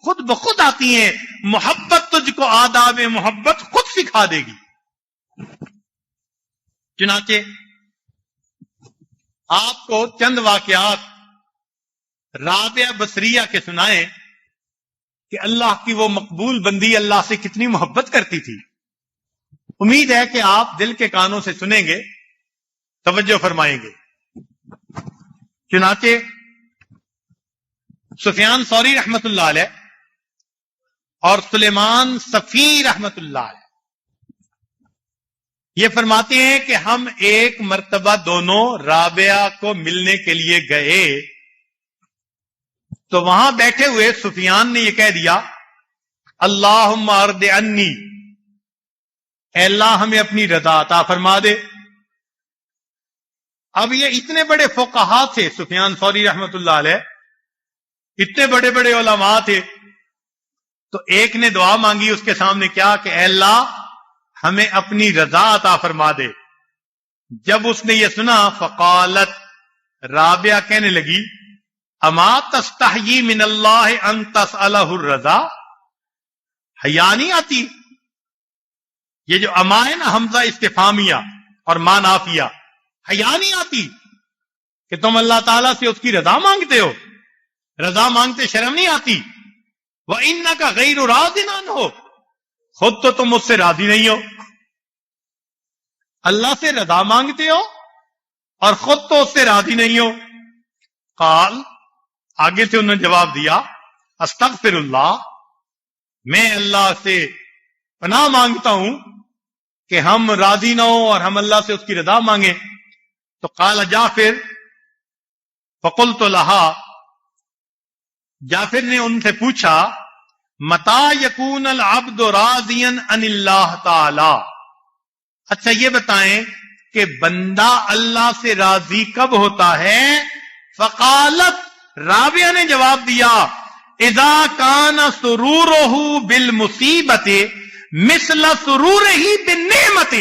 A: خود بخود آتی ہیں۔ محبت تجھ کو آداب محبت خود سکھا دے گی۔ چنانچہ آپ کو چند واقعات رابعہ بصریہ کے سنائیں کہ اللہ کی وہ مقبول بندی اللہ سے کتنی محبت کرتی تھی۔ امید ہے کہ آپ دل کے کانوں سے سنیں گے، توجہ فرمائیں گے۔ چنانچہ سفیان ثوری رحمت اللہ علیہ اور سلیمان صفی رحمت اللہ علیہ یہ فرماتے ہیں کہ ہم ایک مرتبہ دونوں رابعہ کو ملنے کے لیے گئے تو وہاں بیٹھے ہوئے سفیان نے یہ کہہ دیا اللہم ارض عنی، اے اللہ ہمیں اپنی رضا عطا فرما دے۔ اب یہ اتنے بڑے فقہا تھے سفیان ثوری رحمت اللہ علیہ، اتنے بڑے بڑے علماء تھے، تو ایک نے دعا مانگی اس کے سامنے کیا کہ اے اللہ ہمیں اپنی رضا عطا فرما دے۔ جب اس نے یہ سنا فقالت، رابعہ کہنے لگی اما تستحیی من اللہ ان تسألہ الرضا، حیا نہیں آتی؟ یہ جو اما ہے نا حمزہ استفہامیہ اور ما نافیہ، حیا نہیں آتی کہ تم اللہ تعالیٰ سے اس کی رضا مانگتے ہو؟ رضا مانگتے شرم نہیں آتی؟ وَإِنَّكَ غَيْرُ رَاضٍ عَنْهُ، خود تو تم مجھ سے راضی نہیں ہو، اللہ سے رضا مانگتے ہو اور خود تو اس سے راضی نہیں ہو۔ قال، آگے سے انہوں نے جواب دیا استغفر اللہ، میں اللہ سے پناہ مانگتا ہوں کہ ہم راضی نہ ہوں اور ہم اللہ سے اس کی رضا مانگیں۔ تو قال جعفر فقلت لها، جعفر نے ان سے پوچھا متى يكون العبد راضيا عن اللہ تعالی، اچھا یہ بتائیں کہ بندہ اللہ سے راضی کب ہوتا ہے؟ فقالت، رابعہ نے جواب دیا اذا كان سروره بالمصیبت مثل سروره بالنعمت،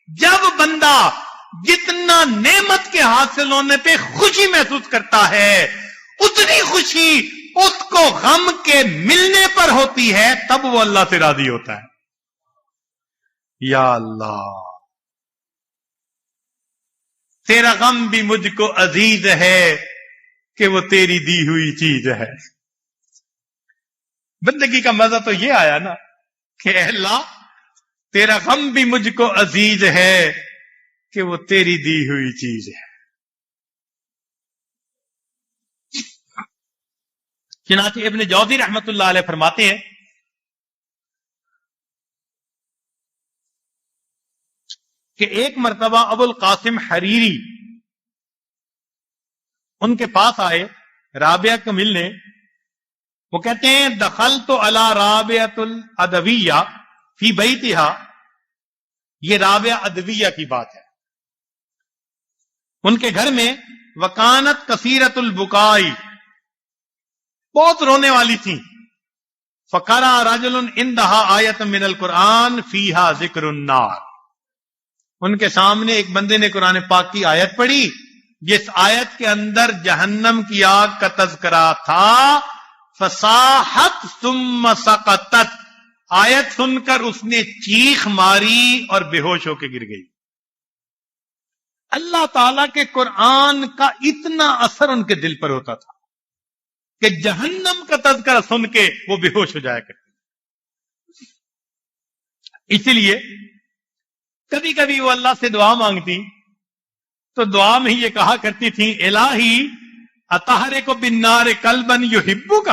A: جب بندہ جتنا نعمت کے حاصل ہونے پہ خوشی محسوس کرتا ہے اتنی خوشی اس کو غم کے ملنے پر ہوتی ہے، تب وہ اللہ سے راضی ہوتا ہے۔ یا اللہ، تیرا غم بھی مجھ کو عزیز ہے کہ وہ تیری دی ہوئی چیز ہے۔ بندگی کا مزہ تو یہ آیا نا کہ اے اللہ تیرا غم بھی مجھ کو عزیز ہے کہ وہ تیری دی ہوئی چیز ہے۔ چنانچہ ابن جوزی رحمت اللہ علیہ فرماتے ہیں کہ ایک مرتبہ ابو القاسم حریری ان کے پاس آئے رابعہ کو ملنے۔ وہ کہتے ہیں دخلت علی رابعۃ الادویہ فی بیتہا، یہ رابعہ ادویہ کی بات ہے، ان کے گھر میں وکانت کثیرۃ البکائی، بہت رونے والی تھی۔ فقرأ رجل عندہا آیۃ من القرآن فیہا ذکر النار، ان کے سامنے ایک بندے نے قرآن پاک کی آیت پڑھی جس آیت کے اندر جہنم کی آگ کا تذکرہ تھا۔ فصاحت ثم سقطت، آیت سن کر اس نے چیخ ماری اور بے ہوش ہو کے گر گئی. اللہ تعالی کے قرآن کا اتنا اثر ان کے دل پر ہوتا تھا کہ جہنم کا تذکرہ سن کے وہ بے ہوش ہو جایا کرتے. اسی لیے کبھی کبھی وہ اللہ سے دعا مانگتی تو دعا میں یہ کہا کرتی تھی الہی اطہرے کو بالنار قلبا یحبک.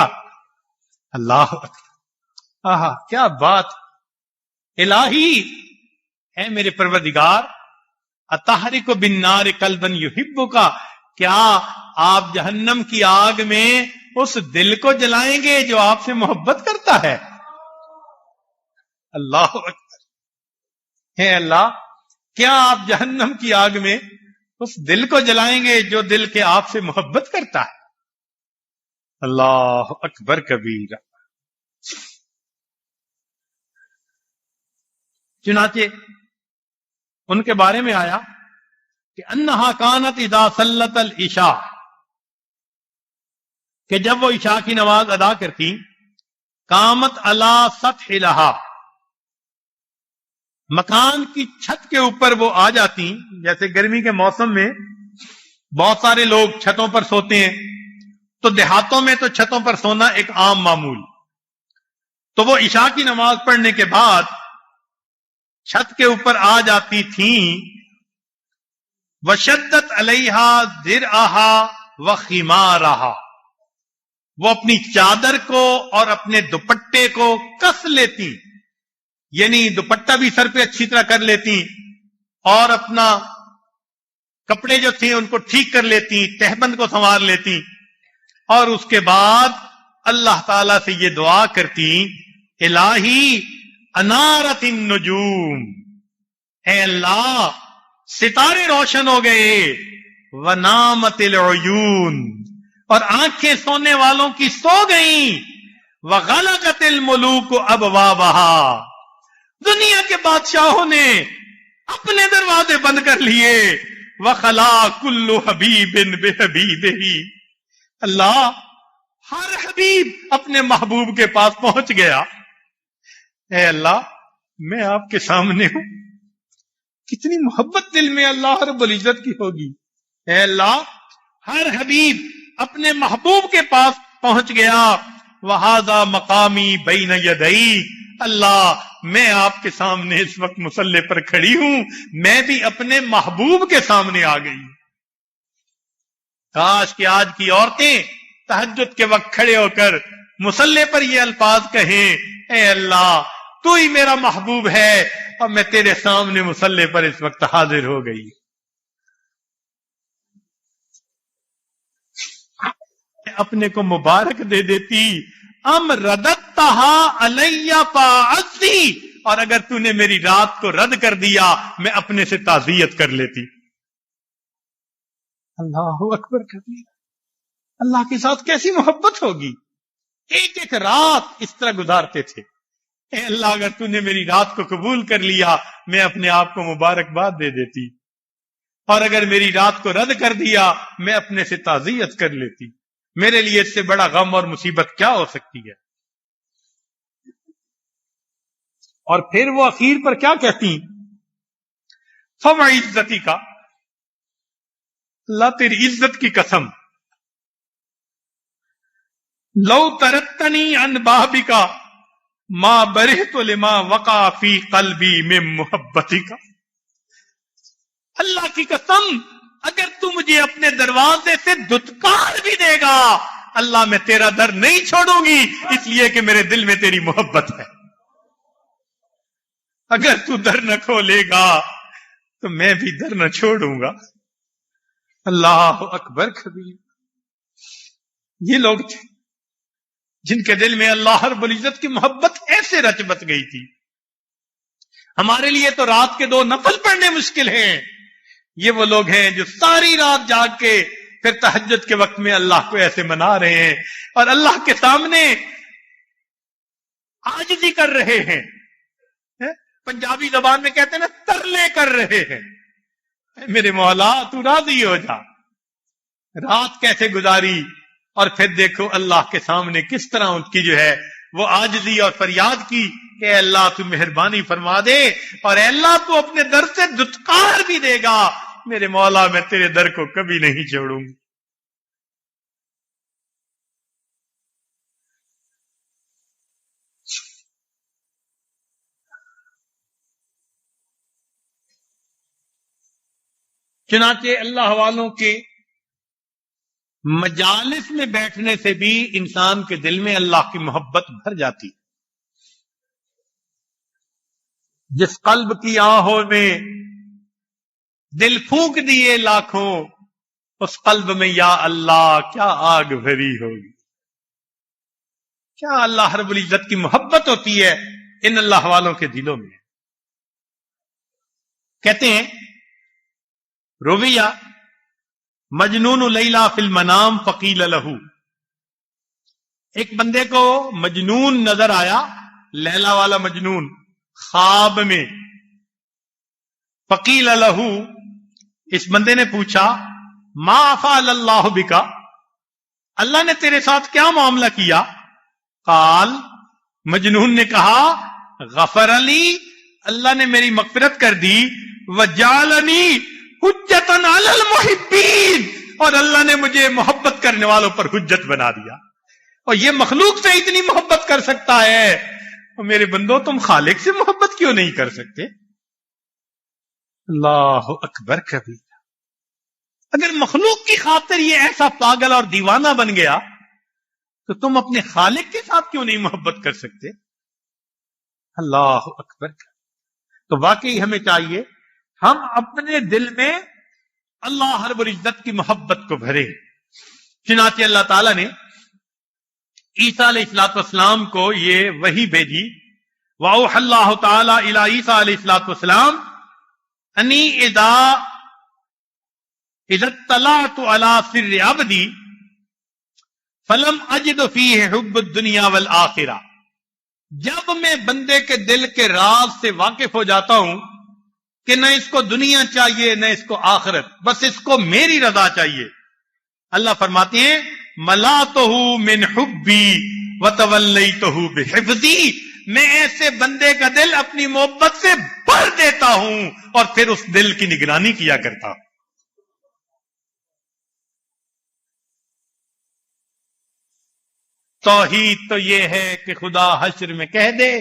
A: اللہ آہا کیا بات. الہی اے میرے پروردگار اطہرے کو بالنار قلبا یحبک، کیا آپ جہنم کی آگ میں اس دل کو جلائیں گے جو آپ سے محبت کرتا ہے. اللہ اکبر. ہے اللہ کیا آپ جہنم کی آگ میں اس دل کو جلائیں گے جو دل کے آپ سے محبت کرتا ہے. اللہ اکبر کبیرہ. چنانچہ ان کے بارے میں آیا کہ انہا کانت اذا صلت العشاء، کہ جب وہ عشاء کی نماز ادا کرتی قامت علی سطح لہا، مکان کی چھت کے اوپر وہ آ جاتی. جیسے گرمی کے موسم میں بہت سارے لوگ چھتوں پر سوتے ہیں، تو دیہاتوں میں تو چھتوں پر سونا ایک عام معمول. تو وہ عشاء کی نماز پڑھنے کے بعد چھت کے اوپر آ جاتی تھیں. وشدت علیہا ذرعہا وخمارہا، وہ اپنی چادر کو اور اپنے دوپٹے کو کس لیتی، یعنی دوپٹہ بھی سر پہ اچھی طرح کر لیتی اور اپنا کپڑے جو تھے ان کو ٹھیک کر لیتی، تہبند کو سنوار لیتی، اور اس کے بعد اللہ تعالی سے یہ دعا کرتی الہی انارت النجوم، اے اللہ ستارے روشن ہو گئے، ونامت العیون، اور آنکھیں سونے والوں کی سو گئیں، وغلقت الملوک ابوابہا، دنیا کے بادشاہوں نے اپنے دروازے بند کر لیے. وخلا کل حبیب بحبیبہ، اللہ ہر حبیب اپنے محبوب کے پاس پہنچ گیا. اے اللہ میں آپ کے سامنے ہوں، کتنی محبت دل میں اللہ رب العزت کی ہوگی. اے اللہ ہر حبیب اپنے محبوب کے پاس پہنچ گیا. وہذا مقامی بین یدیک، اللہ میں آپ کے سامنے اس وقت مصلی پر کھڑی ہوں، میں بھی اپنے محبوب کے سامنے آ گئی. کاش کہ آج کی عورتیں تہجد کے وقت کھڑے ہو کر مصلی پر یہ الفاظ کہیں اے اللہ تو ہی میرا محبوب ہے اور میں تیرے سامنے مصلی پر اس وقت حاضر ہو گئی. اپنے کو مبارک دے دیتی. ام رددتہا علی فاعزی، اور اگر تو نے میری رات کو رد کر دیا میں اپنے سے تعزیت کر لیتی. اللہ اکبر کبیر. اللہ کے ساتھ کیسی محبت ہوگی. ایک ایک رات اس طرح گزارتے تھے. اے اللہ اگر تو نے میری رات کو قبول کر لیا میں اپنے آپ کو مبارکباد دے دیتی، اور اگر میری رات کو رد کر دیا میں اپنے سے تعزیت کر لیتی. میرے لیے اس سے بڑا غم اور مصیبت کیا ہو سکتی ہے. اور پھر وہ اخیر پر کیا کہتی فَوَعِزَّتِ کا، اللہ تیری عزت کی قسم، لو ترتنی عن بابک ما برہت لما وقع فی قلبی من محبتک. اللہ کی قسم اگر تو مجھے اپنے دروازے سے دھتکار بھی دے گا اللہ میں تیرا در نہیں چھوڑوں گی، اس لیے کہ میرے دل میں تیری محبت ہے. اگر تو در نہ کھولے گا تو میں بھی در نہ چھوڑوں گا. اللہ اکبر کبیر. یہ لوگ تھے جن کے دل میں اللہ رب العزت کی محبت ایسے رچ بس گئی تھی. ہمارے لیے تو رات کے 2 نفل پڑھنے مشکل ہیں، یہ وہ لوگ ہیں جو ساری رات جاگ کے پھر تہجد کے وقت میں اللہ کو ایسے منا رہے ہیں اور اللہ کے سامنے عاجزی کر رہے ہیں. پنجابی زبان میں کہتے ہیں نا ترلے کر رہے ہیں. میرے مولا تو راضی ہو جا. رات کیسے گزاری اور پھر دیکھو اللہ کے سامنے کس طرح ان کی جو ہے وہ عاجزی اور فریاد کی کہ اے اللہ تو مہربانی فرما دے، اور اے اللہ تو اپنے در سے دھتکار بھی دے گا، میرے مولا میں تیرے در کو کبھی نہیں چھوڑوں گی۔ چنانچہ اللہ والوں کے مجالس میں بیٹھنے سے بھی انسان کے دل میں اللہ کی محبت بھر جاتی۔ جس قلب کی آہوں میں دل پھونک دیے لاکھوں، اس قلب میں یا اللہ کیا آگ بھری ہوگی۔ کیا اللہ رب العزت کی محبت ہوتی ہے ان اللہ والوں کے دلوں میں۔ کہتے ہیں رویہ مجنون لیلا فی المنام فقیل لہو، ایک بندے کو مجنون نظر آیا، لیلا والا مجنون خواب میں۔ فقیل لہو، اس بندے نے پوچھا ما فعل اللہ بکا، اللہ نے تیرے ساتھ کیا معاملہ کیا؟ قال، مجنون نے کہا غفر علی، اللہ نے میری مغفرت کر دی، وجعلنی حجتا علی المحبین، اور اللہ نے مجھے محبت کرنے والوں پر حجت بنا دیا۔ اور یہ مخلوق سے اتنی محبت کر سکتا ہے، اور میرے بندو تم خالق سے محبت کیوں نہیں کر سکتے؟ اللہ اکبر کبیر۔ اگر مخلوق کی خاطر یہ ایسا پاگل اور دیوانہ بن گیا تو تم اپنے خالق کے ساتھ کیوں نہیں محبت کر سکتے؟ اللہ اکبر۔ تو واقعی ہمیں چاہیے ہم اپنے دل میں اللہ رب العزت کی محبت کو بھرے۔ چنانچہ اللہ تعالیٰ نے عیسیٰ علیہ السلام کو یہ وحی بھیجی، وَأَوْحَى اللَّهُ تَعَالَى إِلَىٰ عِيسَىٰ علیہ السلام أَنِّي إِذَا اطَّلَعْتُ عَلَىٰ سِرِّ عَبْدِي فَلَمْ أَجِدْ فِيهِ حُبَّ الدُّنْيَا وَالْآخِرَةِ، جب میں بندے کے دل کے راز سے واقف ہو جاتا ہوں کہ نہ اس کو دنیا چاہیے نہ اس کو آخرت، بس اس کو میری رضا چاہیے، اللہ فرماتے ہیں ملاتہ من حبی وتولیتہ بحفظی، میں ایسے بندے کا دل اپنی محبت سے بھر دیتا ہوں اور پھر اس دل کی نگرانی کیا کرتا ہوں۔ توحید تو یہ ہے کہ خدا حشر میں کہہ دے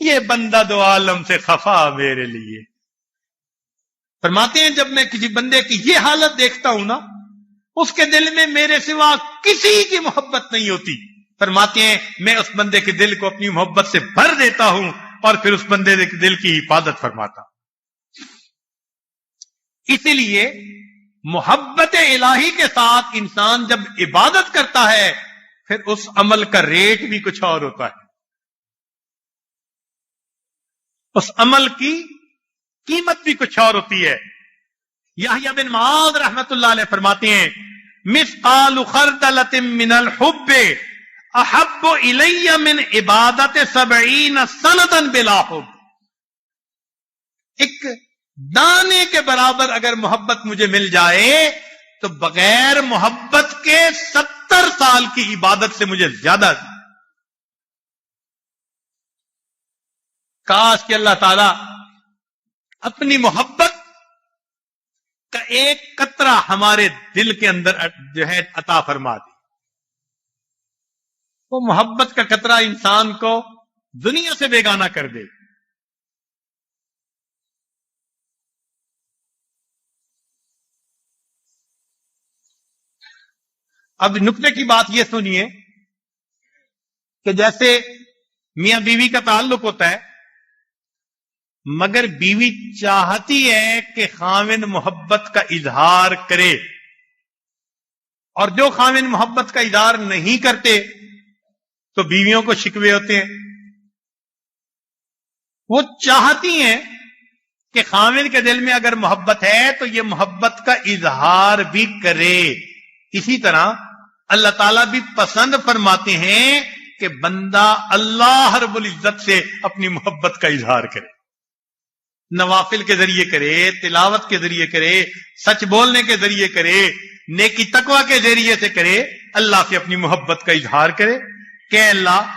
A: یہ بندہ دو عالم سے خفا میرے لیے۔ فرماتے ہیں جب میں کسی بندے کی یہ حالت دیکھتا ہوں نا، اس کے دل میں میرے سوا کسی کی محبت نہیں ہوتی، فرماتے ہیں میں اس بندے کے دل کو اپنی محبت سے بھر دیتا ہوں اور پھر اس بندے کے دل کی حفاظت فرماتا ہوں۔ اسی لیے محبت الہی کے ساتھ انسان جب عبادت کرتا ہے پھر اس عمل کا ریٹ بھی کچھ اور ہوتا ہے، اس عمل کی قیمت بھی کچھ اور ہوتی ہے۔ یحییٰ بن معاذ رحمت اللہ علیہ فرماتے ہیں مثقال خردلۃ من الحب احب الی من عبادت 70 سنۃ بلا حب، ایک دانے کے برابر اگر محبت مجھے مل جائے تو بغیر محبت کے 70 سال کی عبادت سے مجھے زیادہ۔ کاش کہ اللہ تعالی اپنی محبت کا ایک قطرہ ہمارے دل کے اندر جو ہے عطا فرما دے۔ وہ محبت کا قطرہ انسان کو دنیا سے بیگانہ کر دے۔ اب نکتے کی بات یہ سنیے کہ جیسے میاں بیوی کا تعلق ہوتا ہے، مگر بیوی چاہتی ہے کہ خاوند محبت کا اظہار کرے، اور جو خاوند محبت کا اظہار نہیں کرتے تو بیویوں کو شکوے ہوتے ہیں۔ وہ چاہتی ہیں کہ خاوند کے دل میں اگر محبت ہے تو یہ محبت کا اظہار بھی کرے۔ اسی طرح اللہ تعالیٰ بھی پسند فرماتے ہیں کہ بندہ اللہ رب العزت سے اپنی محبت کا اظہار کرے، نوافل کے ذریعے کرے، تلاوت کے ذریعے کرے، سچ بولنے کے ذریعے کرے، نیکی تقوی کے ذریعے سے کرے، اللہ سے اپنی محبت کا اظہار کرے کہ اللہ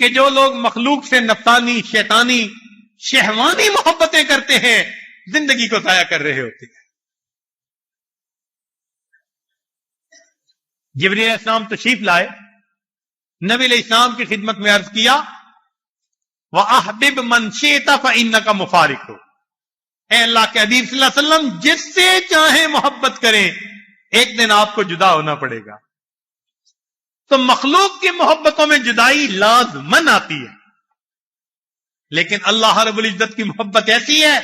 A: کہ جو لوگ مخلوق سے نفسانی شیطانی شہوانی محبتیں کرتے ہیں زندگی کو ضائع کر رہے ہوتے ہیں. جبریل علیہ السلام تشریف لائے, نبی علیہ السلام کی خدمت میں عرض کیا وَأَحْبِبْ مَنْ شِئْتَ فَإِنَّكَ مُفَارِقُ, اے اللہ کے حبیب صلی اللہ علیہ وسلم جس سے چاہیں محبت کریں ایک دن آپ کو جدا ہونا پڑے گا. تو مخلوق کی محبتوں میں جدائی لازمن آتی ہے, لیکن اللہ رب العزت کی محبت ایسی ہے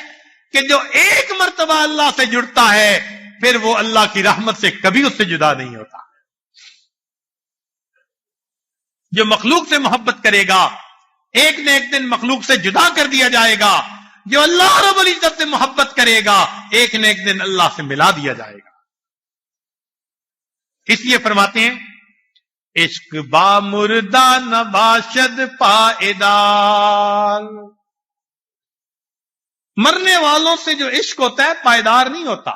A: کہ جو ایک مرتبہ اللہ سے جڑتا ہے پھر وہ اللہ کی رحمت سے کبھی اس سے جدا نہیں ہوتا. جو مخلوق سے محبت کرے گا ایک نہ ایک دن مخلوق سے جدا کر دیا جائے گا. جو اللہ رب العزت سے محبت کرے گا ایک نہ ایک دن اللہ سے ملا دیا جائے گا. اس لیے فرماتے ہیں عشق با مردہ نباشد پائیدار, مرنے والوں سے جو عشق ہوتا ہے پائیدار نہیں ہوتا.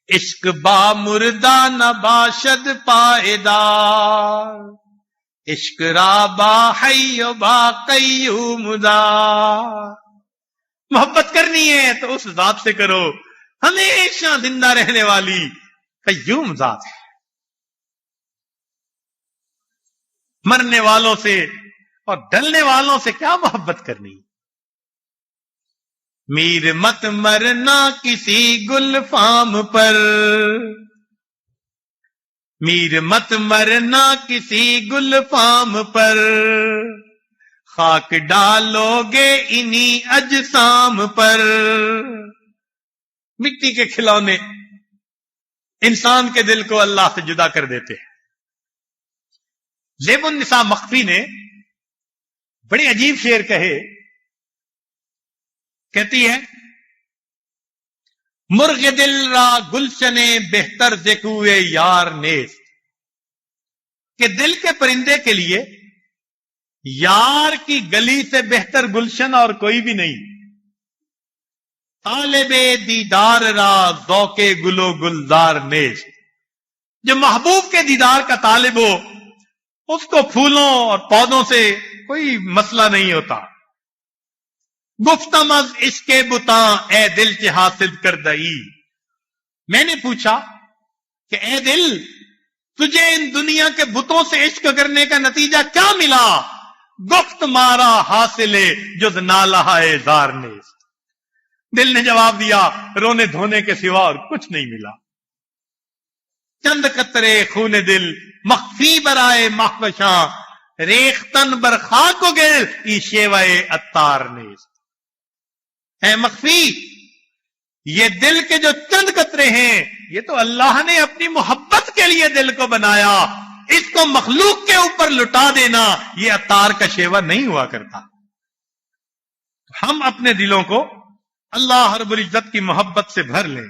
A: عشق با مردہ نباشد پائیدار, عشق را با حی و با قیوم دار. محبت کرنی ہے تو اس ذات سے کرو ہمیشہ زندہ رہنے والی قیوم ذات ہے. مرنے والوں سے اور ڈلنے والوں سے کیا محبت کرنی. میر مت مرنا کسی گل فام پر, میر مت مرنا کسی گل فام پر, خاک ڈالو گے انہی اجسام پر. مٹی کے کھلونے انسان کے دل کو اللہ سے جدا کر دیتے ہیں. زیب النساء مخفی نے بڑے عجیب شعر کہے, کہتی ہے مرغ دل را گلشن بہتر زکوے یار نیست, کہ دل کے پرندے کے لیے یار کی گلی سے بہتر گلشن اور کوئی بھی نہیں. طالب دیدار را ذوق گلو گلزار نیست, جو محبوب کے دیدار کا طالب ہو اس کو پھولوں اور پودوں سے کوئی مسئلہ نہیں ہوتا. گفتم از عشق بتاں اے دل کے حاصل کردئی, میں نے پوچھا کہ اے دل تجھے ان دنیا کے بتوں سے عشق کرنے کا نتیجہ کیا ملا؟ گفت مارا حاصل جز نالہ زار نیست, دل نے جواب دیا رونے دھونے کے سوا اور کچھ نہیں ملا. چند قطرے خون دل مخفی برائے محوشاں, ریختن برخاک و گل ای شیوائے اتار نیست. اے مخفی یہ دل کے جو چند قطرے ہیں یہ تو اللہ نے اپنی محبت کے لیے دل کو بنایا, اس کو مخلوق کے اوپر لٹا دینا یہ اتار کا شیوا نہیں ہوا کرتا. ہم اپنے دلوں کو اللہ رب العزت کی محبت سے بھر لیں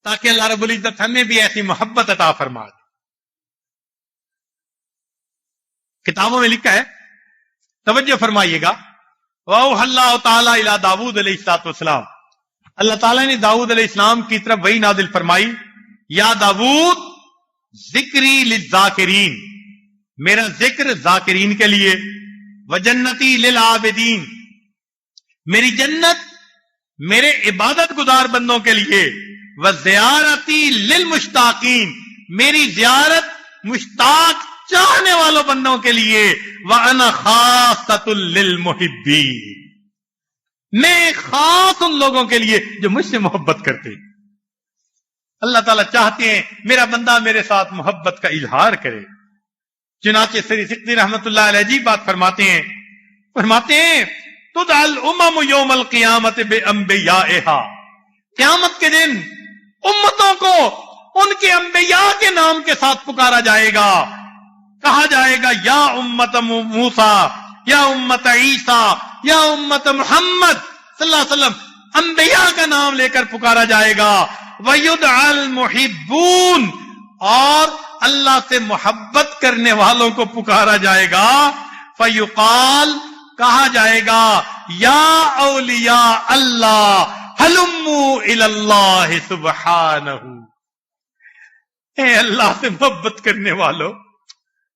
A: تاکہ اللہ رب العزت ہمیں بھی ایسی محبت عطا فرما دے. کتابوں میں لکھا ہے, توجہ فرمائیے گا, وَأَوْحَى اللَّهُ تَعَالَى إِلَىٰ داؤد علیہ الصلوۃ والسلام, اللہ تعالیٰ نے داؤد علیہ السلام کی طرف وحی نازل فرمائی, یا داؤد ذکری للذاکرین, میرا ذکر ذاکرین کے لیے, وجنتی للعابدین, میری جنت میرے عبادت گزار بندوں کے لیے, وزیارتی للمشتاقین, میری زیارت مشتاق چاہنے والوں بندوں کے لیے, وَأَنَا خَاصَّةٌ لِّلْمُحِبِّينَ, میں خاص ان لوگوں کے لیے جو مجھ سے محبت کرتے. اللہ تعالیٰ چاہتے ہیں میرا بندہ میرے ساتھ محبت کا اظہار کرے. چنانچہ سری سقطی رحمت اللہ علیہ عجیب بات فرماتے ہیں تدعى الامم یوم القیامت بانبیائها, قیامت کے دن امتوں کو ان کے انبیاء کے نام کے ساتھ پکارا جائے گا, کہا جائے گا یا امت موسیٰ, یا امت عیسیٰ, یا امت محمد صلی اللہ علیہ وسلم, انبیاء کا نام لے کر پکارا جائے گا. وَيُدْعَى الْمُحِبُّونَ, اور اللہ سے محبت کرنے والوں کو پکارا جائے گا. فَيُقَال, کہا جائے گا یا اولیاء اللہ ہلموا الی اللہ سبحانہ, اے اللہ سے محبت کرنے والوں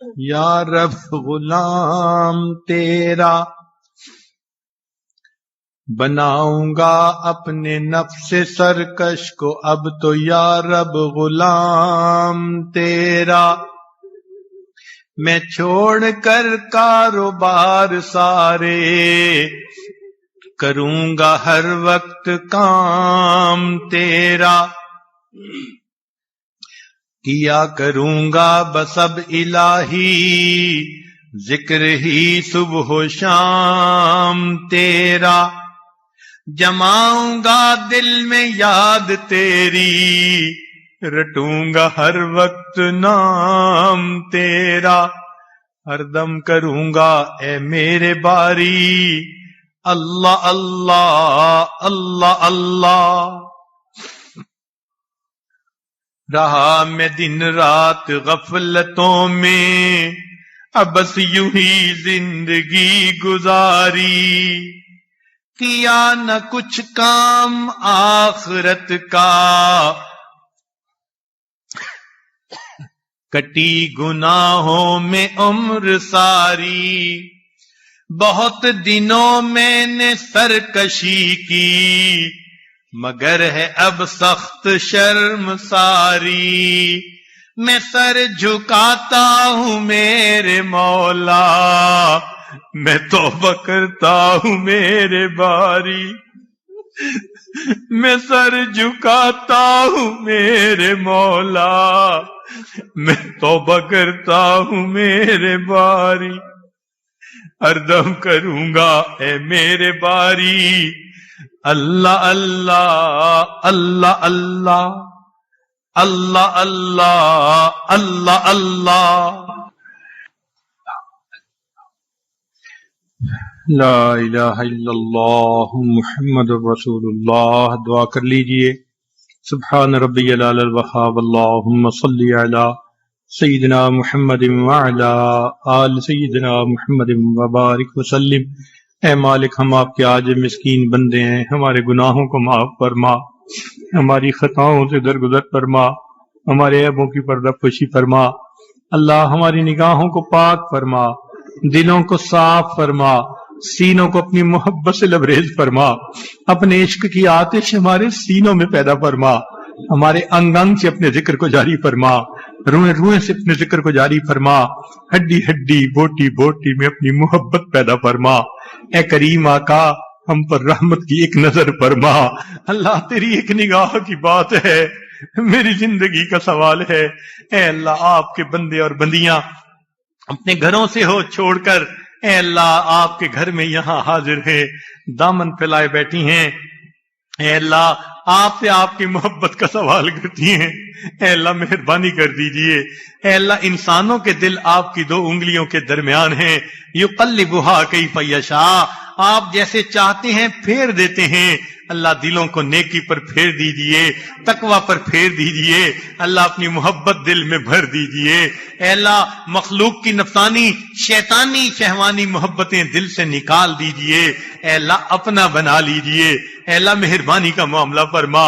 A: یا رب غلام تیرا بناؤں گا اپنے نفس سرکش کو اب تو، یا رب غلام تیرا میں چھوڑ کر کاروبار سارے کروں گا ہر وقت کام تیرا، کیا کروں گا بس اب الہی ذکر ہی صبح و شام تیرا، جماؤں گا دل میں یاد تیری رٹوں گا ہر وقت نام تیرا، ہر دم کروں گا اے میرے باری اللہ اللہ اللہ اللہ، رہا میں دن رات غفلتوں میں اب بس یوں ہی زندگی گزاری، کیا نہ کچھ کام آخرت کا کٹی گناہوں میں عمر ساری، بہت دنوں میں نے سرکشی کی مگر ہے اب سخت شرم ساری، میں سر جھکاتا ہوں میرے مولا میں توبہ کرتا ہوں میرے باری، میں سر جھکاتا ہوں میرے مولا میں توبہ کرتا ہوں میرے باری، ہر دم کروں گا اے میرے باری اللہ اللہ اللہ اللہ اللہ اللہ اللہ اللہ، لا الہ الا اللہ محمد رسول اللہ۔ دعا کر لیجئے، سبحان ربی العلی الوہاب، اللہم صلی علی سیدنا محمد وعلی آل سیدنا محمد وبارک وسلم۔ اے مالک، ہم آپ کے عاجز مسکین بندے ہیں، ہمارے گناہوں کو معاف فرما، ہماری خطاؤں سے درگزر فرما، ہمارے عیبوں کی پردہ پوشی فرما، اللہ ہماری نگاہوں کو پاک فرما، دلوں کو صاف فرما، سینوں کو اپنی محبت سے لبریز فرما، اپنے عشق کی آتش ہمارے سینوں میں پیدا فرما، ہمارے انگ انگ سے اپنے ذکر کو جاری فرما، روئیں روئیں سے اپنے ذکر کو جاری فرما، ہڈی ہڈی بوٹی بوٹی میں اپنی محبت پیدا فرما۔ اے کریم آقا، ہم پر رحمت کی ایک نظر فرما، اللہ تیری ایک نگاہ کی بات ہے، میری زندگی کا سوال ہے۔ اے اللہ، آپ کے بندے اور بندیاں اپنے گھروں سے ہو چھوڑ کر اے اللہ آپ کے گھر میں یہاں حاضر ہے، دامن پھیلائے بیٹھی ہیں، اے اللہ آپ سے آپ کی محبت کا سوال کرتی ہیں، اے اللہ مہربانی کر دیجئے۔ اے اللہ، انسانوں کے دل آپ کی دو انگلیوں کے درمیان ہیں، یقلبھا کیف یشاء، آپ جیسے چاہتے ہیں پھیر دیتے ہیں۔ اللہ دلوں کو نیکی پر پھیر دیجئے، تقوی پر پھیر دیجئے، اللہ اپنی محبت دل میں بھر دیجئے۔ اے اللہ مخلوق کی نفسانی شیطانی شہوانی محبتیں دل سے نکال دیجئے، اے اللہ اپنا بنا لیجئے۔ اے اللہ مہربانی کا معاملہ فرما،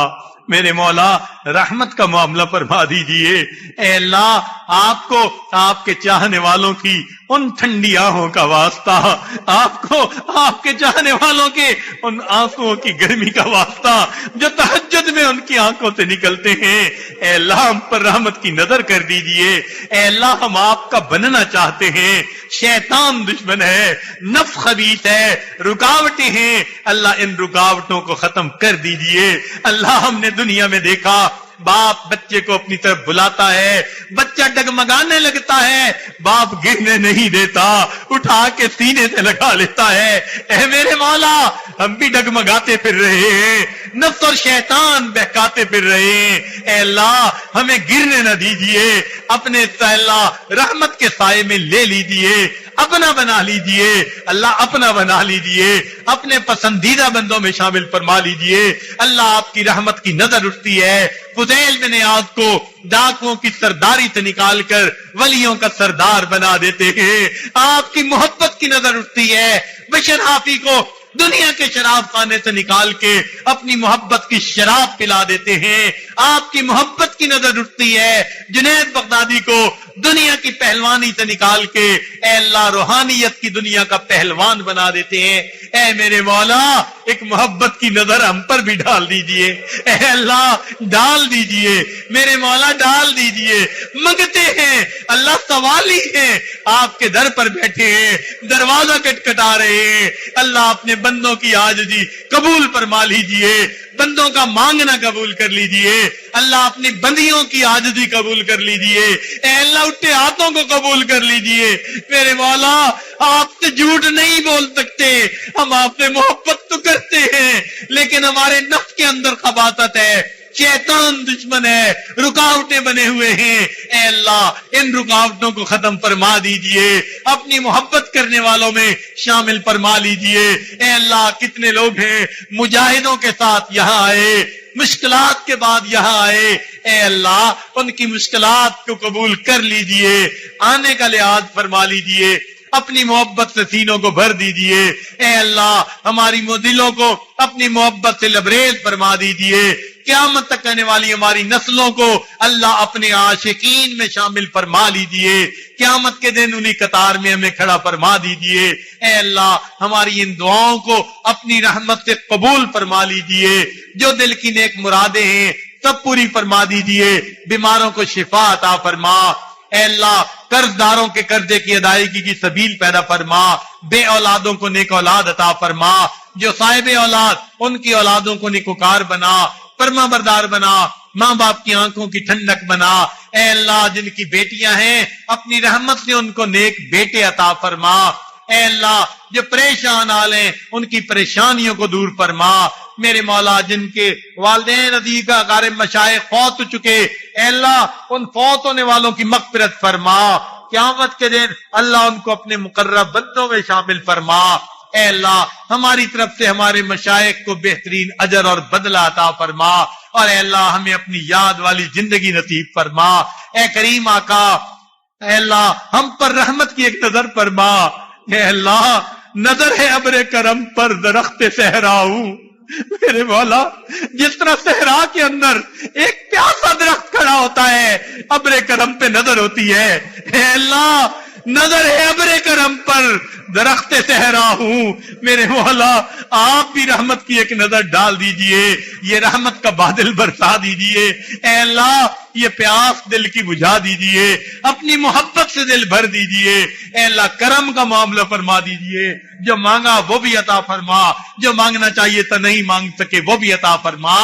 A: میرے مولا رحمت کا معاملہ فرما دیجئے۔ اے اللہ آپ کو آپ کے چاہنے والوں کی ان ٹھنڈی آہوں کا واسطہ، آپ کو آپ کے چاہنے والوں کے ان آنسوؤں کی گرمی کا واسطہ جو تہجد میں ان کی آنکھوں سے نکلتے ہیں، اے اللہ ہم پر رحمت کی نظر کر دیجئے۔ اے اللہ ہم آپ کا بننا چاہتے ہیں، شیطان دشمن ہے، نفس خبیث ہے، رکاوٹیں ہیں، اللہ ان رکاوٹوں کو ختم کر دیجئے۔ اللہ ہم نے دنیا میں دیکھا باپ بچے کو اپنی طرف بلاتا ہے، بچہ ڈگمگانے لگتا ہے، باپ گرنے نہیں دیتا، اٹھا کے سینے سے لگا لیتا ہے۔ اے میرے مولا ہم بھی ڈگمگاتے پھر رہے ہیں، نفس اور شیطان بہکاتے پھر رہے ہیں، اے اللہ ہمیں گرنے نہ دیجئے، اپنے اللہ رحمت کے سائے میں لے لیجئے، اپنا بنا لیجئے، اللہ اپنا بنا لیجئے، اپنے پسندیدہ بندوں میں شامل فرما لیجئے۔ اللہ آپ کی رحمت کی نظر اٹھتی ہے، فضیل بن عیاض کو ڈاکوؤں کی سرداری سے نکال کر ولیوں کا سردار بنا دیتے ہیں۔ آپ کی محبت کی نظر اٹھتی ہے، بشر حافی کو دنیا کے شراب خانے سے نکال کے اپنی محبت کی شراب پلا دیتے ہیں۔ آپ کی محبت کی نظر اٹھتی ہے، جنید بغدادی کو دنیا کی پہلوانی سے نکال کے اے اللہ روحانیت کی دنیا کا پہلوان بنا دیتے ہیں. اے میرے مولا ایک محبت کی نظر ہم پر بھی ڈال دیجئے. اے اللہ ڈال دیجئے میرے مولا ڈال دیجئے. منگتے ہیں اللہ سوالی ہیں آپ کے در پر بیٹھے ہیں دروازہ کٹکھٹا رہے ہیں. اللہ اپنے بندوں کی عاجزی قبول فرما لیجئے بندوں کا مانگنا قبول کر لیجئے. اللہ اپنی بندیوں کی عاجزی قبول کر لیجئے. اے اللہ اٹھے ہاتھوں کو قبول کر لیجئے. میرے مولا آپ سے جھوٹ نہیں بول سکتے ہم آپ سے محبت تو کرتے ہیں لیکن ہمارے نفس کے اندر خباثت ہے شیطان دشمن ہے رکاوٹیں بنے ہوئے ہیں. اے اللہ ان رکاوٹوں کو ختم فرما دیجئے اپنی محبت کرنے والوں میں شامل فرما لیجئے. اے اللہ کتنے لوگ ہیں مجاہدوں کے ساتھ یہاں آئے مشکلات کے بعد یہاں آئے. اے اللہ ان کی مشکلات کو قبول کر لیجئے آنے کا لحاظ فرما لیجئے اپنی محبت سے سینوں کو بھر دیجئے. اے اللہ ہماری دلوں کو اپنی محبت سے لبریز فرما دیجئے. قیامت تک آنے والی ہماری نسلوں کو اللہ اپنے عاشقین میں شامل فرما لیجئے. قیامت کے دن انہی قطار میں ہمیں کھڑا فرما دیجئے. اے اللہ ہماری ان دعاؤں کو اپنی رحمت سے قبول فرما لیجئے. جو دل کی نیک مرادیں ہیں سب پوری فرما دیجئے. بیماروں کو شفا عطا فرما. اے اللہ قرض داروں کے قرضے کی ادائیگی کی سبیل پیدا فرما. بے اولادوں کو نیک اولاد عطا فرما. جو صاحب اولاد ان کی اولادوں کو نیکوکار بنا فرما بردار بنا ماں باپ کی آنکھوں کی ٹھنڈک بنا. اے اللہ جن کی بیٹیاں ہیں اپنی رحمت سے ان کو نیک بیٹے عطا فرما. اے اللہ جو پریشان حال ہیں ان کی پریشانیوں کو دور فرما. میرے مولا جن کے والدین عزیز اقارب مشائخ فوت ہو چکے اے اللہ ان فوت ہونے والوں کی مغفرت فرما. قیامت کے دن اللہ ان کو اپنے مقرب بندوں میں شامل فرما. اے اللہ ہماری طرف سے ہمارے مشائخ کو بہترین اجر اور بدلہ عطا فرما. اور اے اللہ ہمیں اپنی یاد والی زندگی نصیب فرما. اے کریم آقا اے اللہ ہم پر رحمت کی ایک نظر فرما. اے اللہ نظر ہے ابر کرم پر درخت صحرا ہوں. میرے مولا جس طرح صحرا کے اندر ایک پیاسا درخت کھڑا ہوتا ہے ابر کرم پہ نظر ہوتی ہے. اے اللہ نظر ہے ابر کرم پر درخت صحرا ہوں. میرے مولا آپ بھی رحمت کی ایک نظر ڈال دیجئے یہ رحمت کا بادل برسا دیجئے. اے اللہ یہ پیاس دل کی بجھا دیجئے اپنی محبت سے دل بھر دیجئے. اے اللہ کرم کا معاملہ فرما دیجئے. جو مانگا وہ بھی عطا فرما جو مانگنا چاہیے تو نہیں مانگ سکے وہ بھی عطا فرما.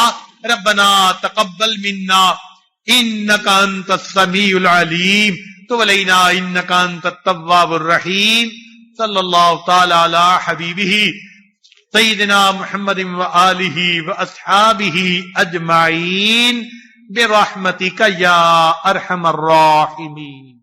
A: ربنا تقبل منا انک انت السمیع العلیم تو علینا انک انت التواب الرحیم. صلی اللہ تعالی علی حبیبہ سیدنا محمد وآلہ واصحابہ اجمعین برحمتک یا ارحم الراحمین.